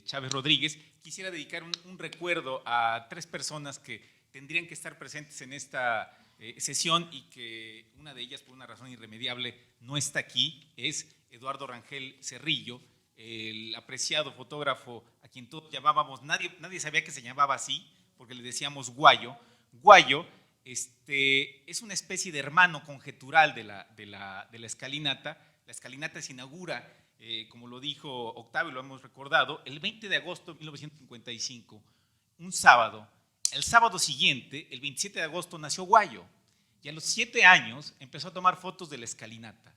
Chávez Rodríguez, quisiera dedicar un recuerdo a 3 personas que tendrían que estar presentes en esta sesión y que una de ellas, por una razón irremediable, no está aquí. Es Eduardo Rangel Cerrillo, el apreciado fotógrafo a quien todos llamábamos, nadie sabía que se llamaba así, porque le decíamos Guayo. Guayo es una especie de hermano conjetural de la escalinata. La escalinata se inaugura, como lo dijo Octavio, lo hemos recordado, el 20 de agosto de 1955, un sábado. El sábado siguiente, el 27 de agosto, nació Guayo, y a los 7 años empezó a tomar fotos de la escalinata.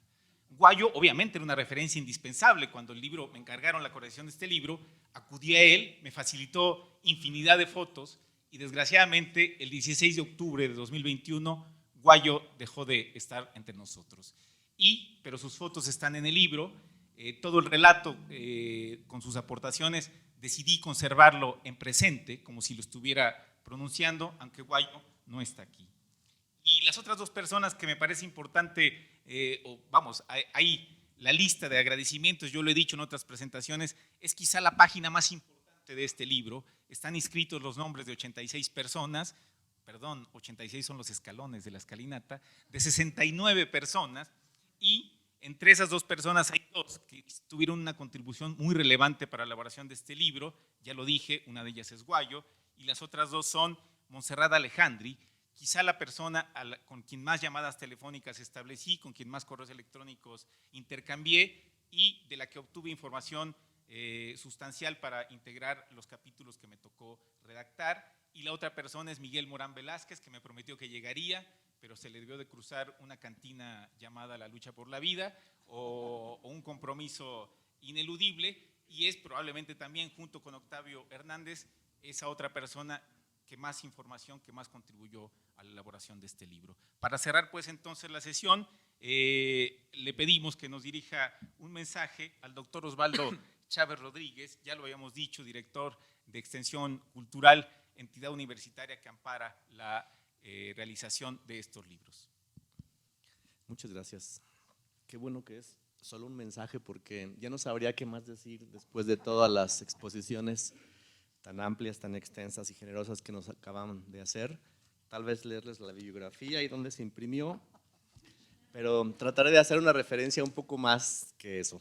Guayo, obviamente, era una referencia indispensable. Cuando me encargaron la corrección de este libro, acudí a él, me facilitó infinidad de fotos, y desgraciadamente el 16 de octubre de 2021 Guayo dejó de estar entre nosotros. Pero sus fotos están en el libro, todo el relato con sus aportaciones decidí conservarlo en presente, como si lo estuviera pronunciando, aunque Guayo no está aquí. Y las otras 2 personas que me parece importante, ahí la lista de agradecimientos, yo lo he dicho en otras presentaciones, es quizá la página más importante de este libro. Están inscritos los nombres de 86 personas, 86 son los escalones de la escalinata, de 69 personas, y entre esas 2 personas hay 2 que tuvieron una contribución muy relevante para la elaboración de este libro. Ya lo dije, una de ellas es Guayo, y las otras 2 son Montserrat Alejandri, quizá la persona con quien más llamadas telefónicas establecí, con quien más correos electrónicos intercambié y de la que obtuve información sustancial para integrar los capítulos que me tocó redactar. Y la otra persona es Miguel Morán Velázquez, que me prometió que llegaría, pero se le debió de cruzar una cantina llamada La Lucha por la Vida o un compromiso ineludible, y es probablemente también, junto con Octavio Hernández, esa otra persona que más información, que más contribuyó a la elaboración de este libro. Para cerrar pues entonces la sesión, le pedimos que nos dirija un mensaje al doctor Osvaldo Chávez Rodríguez, ya lo habíamos dicho, director de Extensión Cultural, entidad universitaria que ampara la realización de estos libros. Muchas gracias. Qué bueno que es solo un mensaje, porque ya no sabría qué más decir después de todas las exposiciones tan amplias, tan extensas y generosas que nos acaban de hacer. Tal vez leerles la bibliografía y dónde se imprimió, pero trataré de hacer una referencia un poco más que eso.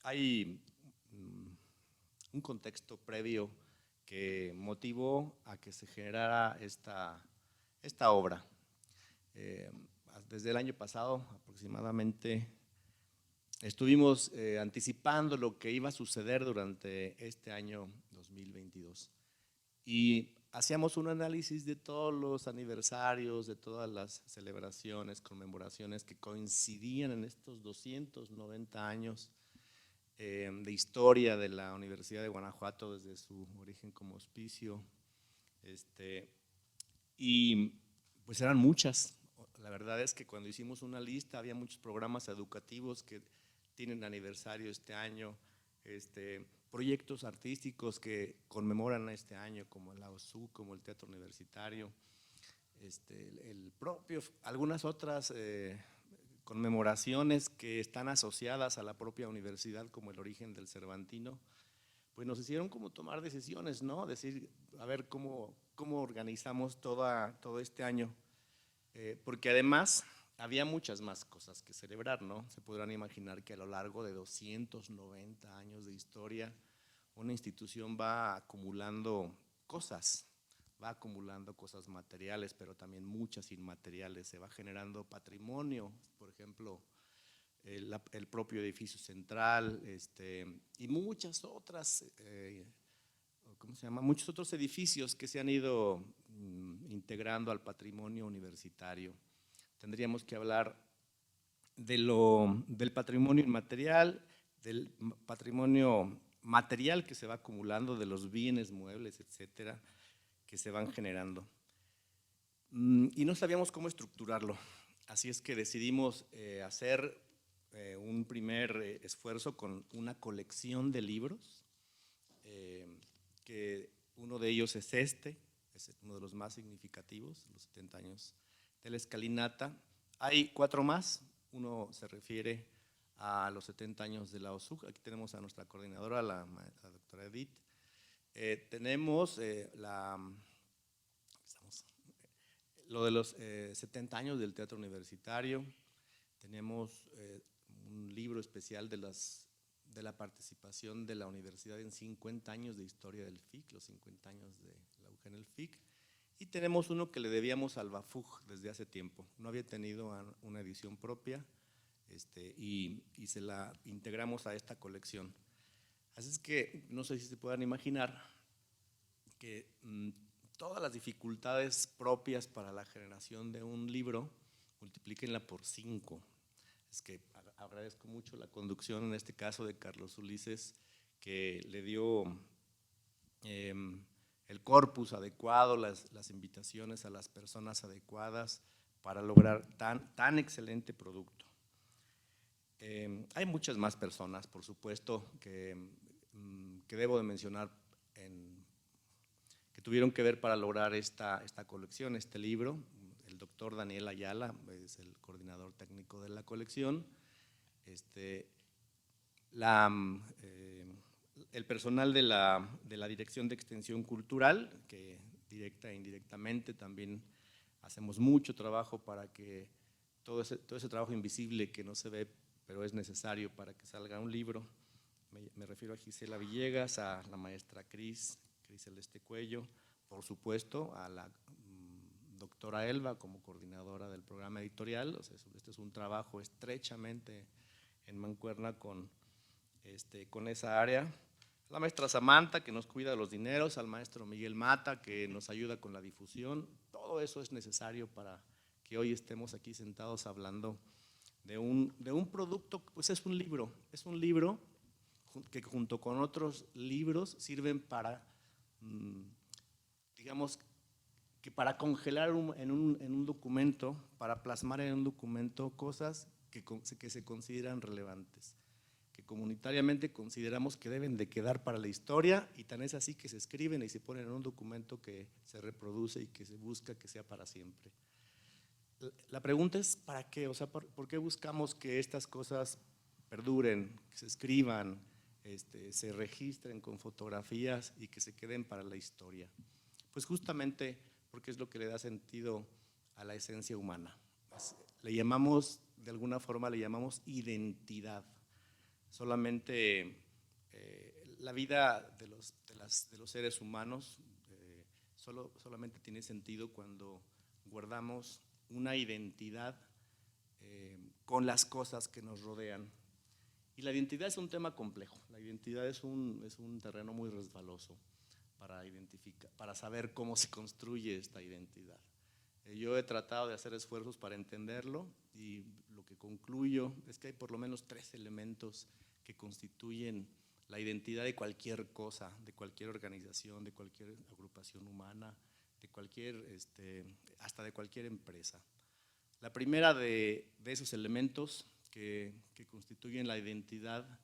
hay un contexto previo que motivó a que se generara esta obra. Desde el año pasado aproximadamente estuvimos anticipando lo que iba a suceder durante este año 2022 y hacíamos un análisis de todos los aniversarios, de todas las celebraciones, conmemoraciones que coincidían en estos 290 años de historia de la Universidad de Guanajuato desde su origen como hospicio. Y pues eran muchas. La verdad es que cuando hicimos una lista había muchos programas educativos que tienen aniversario este año, proyectos artísticos que conmemoran este año, como el AOSU, como el Teatro Universitario, algunas otras conmemoraciones que están asociadas a la propia universidad, como el origen del Cervantino, pues nos hicieron como tomar decisiones, ¿no? Decir, a ver cómo organizamos todo este año, porque además había muchas más cosas que celebrar, ¿no? Se podrán imaginar que a lo largo de 290 años de historia, una institución va acumulando cosas materiales, pero también muchas inmateriales, se va generando patrimonio, por ejemplo, el propio edificio central, y muchas otras, muchos otros edificios que se han ido integrando al patrimonio universitario. Tendríamos que hablar del patrimonio inmaterial, del patrimonio material que se va acumulando, de los bienes muebles, etcétera, que se van generando. Y no sabíamos cómo estructurarlo, así es que decidimos hacer un primer esfuerzo con una colección de libros, que uno de ellos es es uno de los más significativos, los 70 años de la escalinata. Hay 4 más, uno se refiere a los 70 años de la OSUG. Aquí tenemos a nuestra coordinadora, la doctora Edith. Tenemos lo de los 70 años del Teatro Universitario. Tenemos un libro especial de la participación de la universidad en 50 años de historia del FIC, los 50 años de la UG en el FIC. Y tenemos uno que le debíamos al BAFUG desde hace tiempo. No había tenido una edición propia, y se la integramos a esta colección. Así es que no sé si se puedan imaginar que todas las dificultades propias para la generación de un libro, multiplíquenla por 5. Es que agradezco mucho la conducción, en este caso de Carlos Ulises, que le dio el corpus adecuado, las invitaciones a las personas adecuadas para lograr tan excelente producto. Hay muchas más personas, por supuesto, que debo de mencionar, que tuvieron que ver para lograr esta colección, este libro. El doctor Daniel Ayala es el coordinador técnico de la colección. El personal de la Dirección de Extensión Cultural, que directa e indirectamente también hacemos mucho trabajo para que todo ese trabajo invisible que no se ve, pero es necesario para que salga un libro. Me refiero a Gisela Villegas, a la maestra Cris Celeste Cuello, por supuesto a la doctora Elba como coordinadora del programa editorial. O sea, este es un trabajo estrechamente en mancuerna con esa área. La maestra Samantha, que nos cuida de los dineros, al maestro Miguel Mata, que nos ayuda con la difusión. Todo eso es necesario para que hoy estemos aquí sentados hablando de un producto. Pues es un libro que junto con otros libros sirven para, digamos, que para congelar en un documento, para plasmar en un documento cosas que se consideran relevantes, que comunitariamente consideramos que deben de quedar para la historia, y tan es así que se escriben y se ponen en un documento que se reproduce y que se busca que sea para siempre. La pregunta es ¿para qué? O sea, ¿por qué buscamos que estas cosas perduren, que se escriban, se registren con fotografías y que se queden para la historia? Pues justamente porque es lo que le da sentido a la esencia humana. De alguna forma le llamamos identidad. solamente la vida de los seres humanos solamente tiene sentido cuando guardamos una identidad con las cosas que nos rodean. Y la identidad es un tema complejo, la identidad es un terreno muy resbaloso para saber cómo se construye esta identidad. Yo he tratado de hacer esfuerzos para entenderlo y lo que concluyo es que hay por lo menos 3 elementos que constituyen la identidad de cualquier cosa, de cualquier organización, de cualquier agrupación humana, de hasta de cualquier empresa. La primera de esos elementos que constituyen la identidad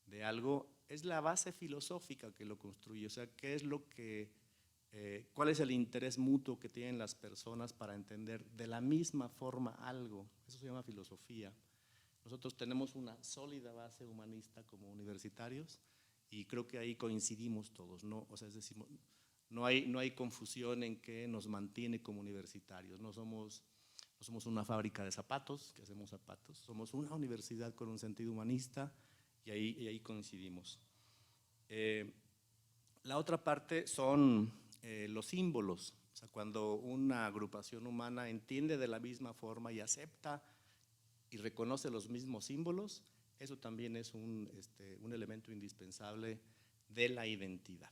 de algo es la base filosófica que lo construye, o sea, cuál es el interés mutuo que tienen las personas para entender de la misma forma algo. Eso se llama filosofía. Nosotros tenemos una sólida base humanista como universitarios y creo que ahí coincidimos todos, ¿no? O sea, es decir, no hay confusión en qué nos mantiene como universitarios. No somos una fábrica de zapatos, que hacemos zapatos, somos una universidad con un sentido humanista y ahí coincidimos. La otra parte son los símbolos, o sea, cuando una agrupación humana entiende de la misma forma y acepta y reconoce los mismos símbolos, eso también es un elemento indispensable de la identidad.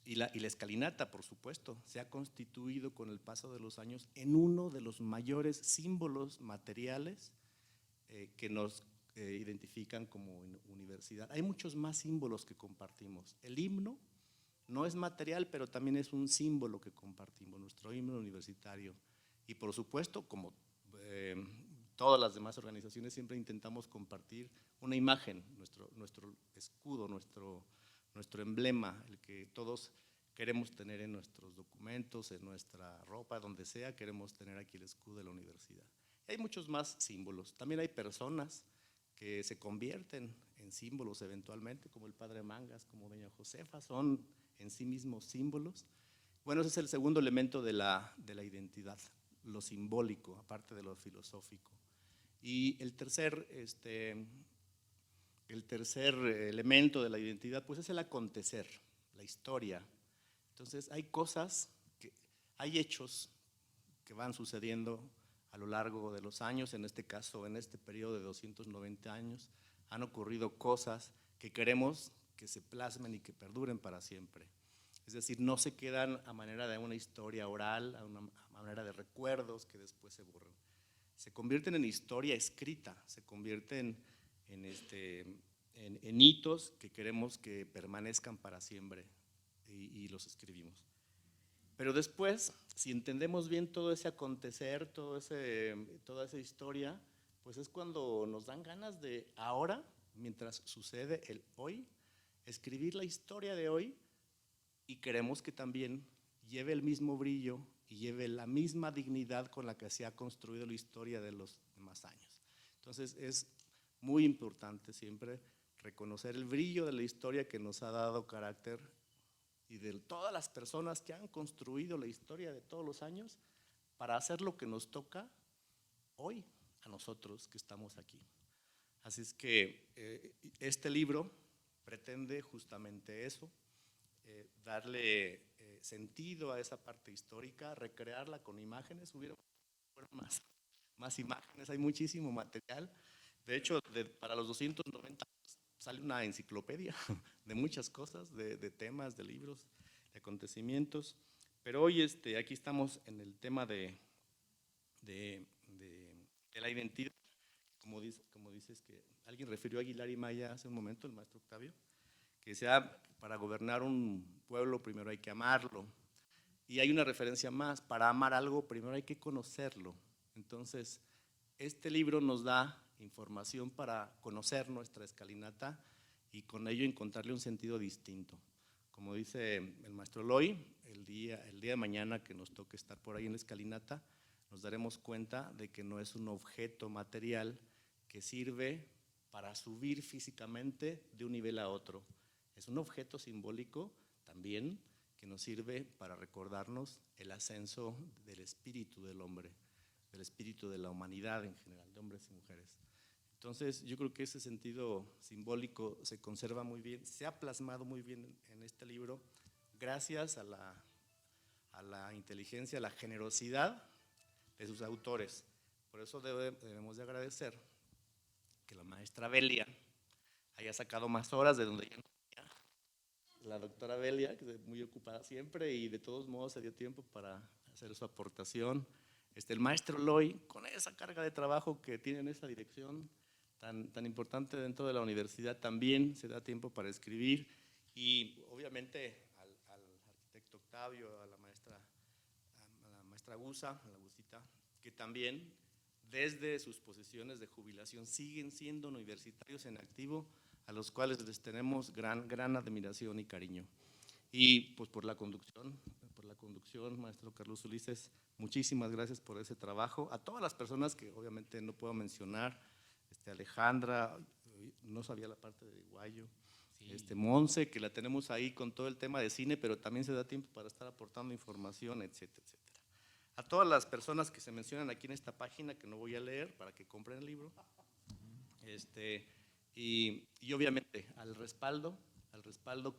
Y la escalinata, por supuesto, se ha constituido con el paso de los años en uno de los mayores símbolos materiales que nos identifican como universidad. Hay muchos más símbolos que compartimos. El himno no es material, pero también es un símbolo que compartimos, nuestro himno universitario. Y por supuesto, como todas las demás organizaciones, siempre intentamos compartir una imagen, nuestro escudo, nuestro emblema, el que todos queremos tener en nuestros documentos, en nuestra ropa, donde sea, queremos tener aquí el escudo de la universidad. Y hay muchos más símbolos. También hay personas que se convierten en símbolos eventualmente, como el padre Mangas, como doña Josefa, son en sí mismos símbolos. Bueno, ese es el segundo elemento de la identidad, lo simbólico, aparte de lo filosófico. Y el tercer elemento de la identidad, pues es el acontecer, la historia. Entonces hay hechos que van sucediendo a lo largo de los años, en este caso, en este periodo de 290 años, han ocurrido cosas que queremos que se plasmen y que perduren para siempre. Es decir, no se quedan a manera de una historia oral, a manera de recuerdos que después se borran. Se convierten en historia escrita, se convierten en hitos que queremos que permanezcan para siempre y los escribimos. Pero después, si entendemos bien todo ese acontecer, toda esa historia, pues es cuando nos dan ganas de ahora, mientras sucede el hoy, escribir la historia de hoy y queremos que también lleve el mismo brillo y lleve la misma dignidad con la que se ha construido la historia de los demás años. Entonces es muy importante siempre reconocer el brillo de la historia que nos ha dado carácter y de todas las personas que han construido la historia de todos los años para hacer lo que nos toca hoy a nosotros que estamos aquí. Así es que este libro pretende justamente eso, darle sentido a esa parte histórica, recrearla con imágenes. Hubieron más imágenes, hay muchísimo material. De hecho, para los 290 sale una enciclopedia de muchas cosas, de temas, de libros, de acontecimientos. Pero hoy aquí estamos en el tema de la identidad. Como dices que alguien refirió a Aguilar y Maya hace un momento, el maestro Octavio, que decía, para gobernar un pueblo primero hay que amarlo. Y hay una referencia más, para amar algo primero hay que conocerlo. Entonces, este libro nos da información para conocer nuestra escalinata y con ello encontrarle un sentido distinto. Como dice el maestro Eloy, el día de mañana que nos toque estar por ahí en la escalinata, nos daremos cuenta de que no es un objeto material que sirve para subir físicamente de un nivel a otro. Es un objeto simbólico también que nos sirve para recordarnos el ascenso del espíritu del hombre, del espíritu de la humanidad en general, de hombres y mujeres. Entonces, yo creo que ese sentido simbólico se conserva muy bien, se ha plasmado muy bien en este libro, gracias a la inteligencia, a la generosidad de sus autores. Por eso debemos de agradecer que la maestra Belia haya sacado más horas de donde ya no tenía. La doctora Belia, que es muy ocupada siempre y de todos modos se dio tiempo para hacer su aportación. El maestro Loy, con esa carga de trabajo que tiene en esa dirección tan importante dentro de la universidad, también se da tiempo para escribir. Y obviamente al arquitecto Octavio, a la maestra Gusa, a la Gusita, que también desde sus posiciones de jubilación siguen siendo universitarios en activo, a los cuales les tenemos gran admiración y cariño. Y pues por la conducción, maestro Carlos Ulises, muchísimas gracias por ese trabajo. A todas las personas que obviamente no puedo mencionar, Alejandra, no sabía la parte de Guayo, sí. Monse, que la tenemos ahí con todo el tema de cine, pero también se da tiempo para estar aportando información, etcétera, etcétera. A todas las personas que se mencionan aquí en esta página, que no voy a leer para que compren el libro, y obviamente al respaldo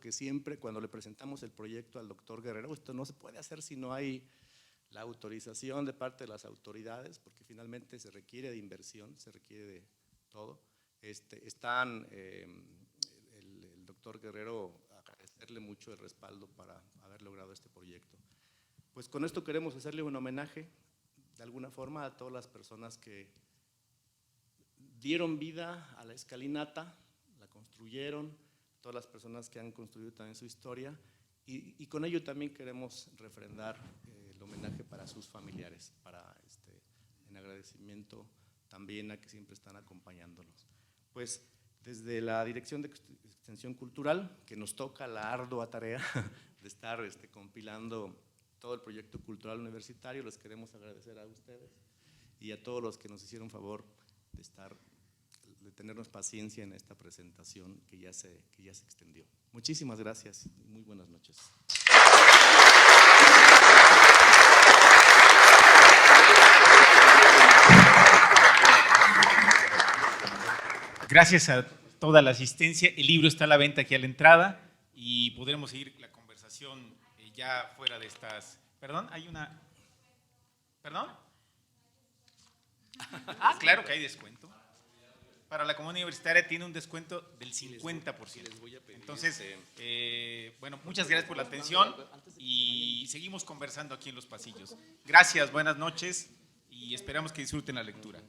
que siempre cuando le presentamos el proyecto al doctor Guerrero, esto no se puede hacer si no hay la autorización de parte de las autoridades, porque finalmente se requiere de inversión, se requiere de todo. El doctor Guerrero, agradecerle mucho el respaldo para haber logrado este proyecto. Pues con esto queremos hacerle un homenaje, de alguna forma, a todas las personas que dieron vida a la escalinata, la construyeron, todas las personas que han construido también su historia, y con ello también queremos refrendar el homenaje para sus familiares, en agradecimiento también a que siempre están acompañándonos. Pues desde la Dirección de Extensión Cultural, que nos toca la ardua tarea de estar compilando todo el proyecto cultural universitario, les queremos agradecer a ustedes y a todos los que nos hicieron favor de tenernos paciencia en esta presentación que ya se extendió. Muchísimas gracias y muy buenas noches. Gracias a toda la asistencia. El libro está a la venta aquí a la entrada y podremos seguir la conversación ya fuera de estas… ¿Perdón? ¿Hay una… ¿Perdón? Ah, claro que hay descuento. Para la comunidad universitaria tiene un descuento del 50%. Entonces, bueno, muchas gracias por la atención y seguimos conversando aquí en los pasillos. Gracias, buenas noches y esperamos que disfruten la lectura.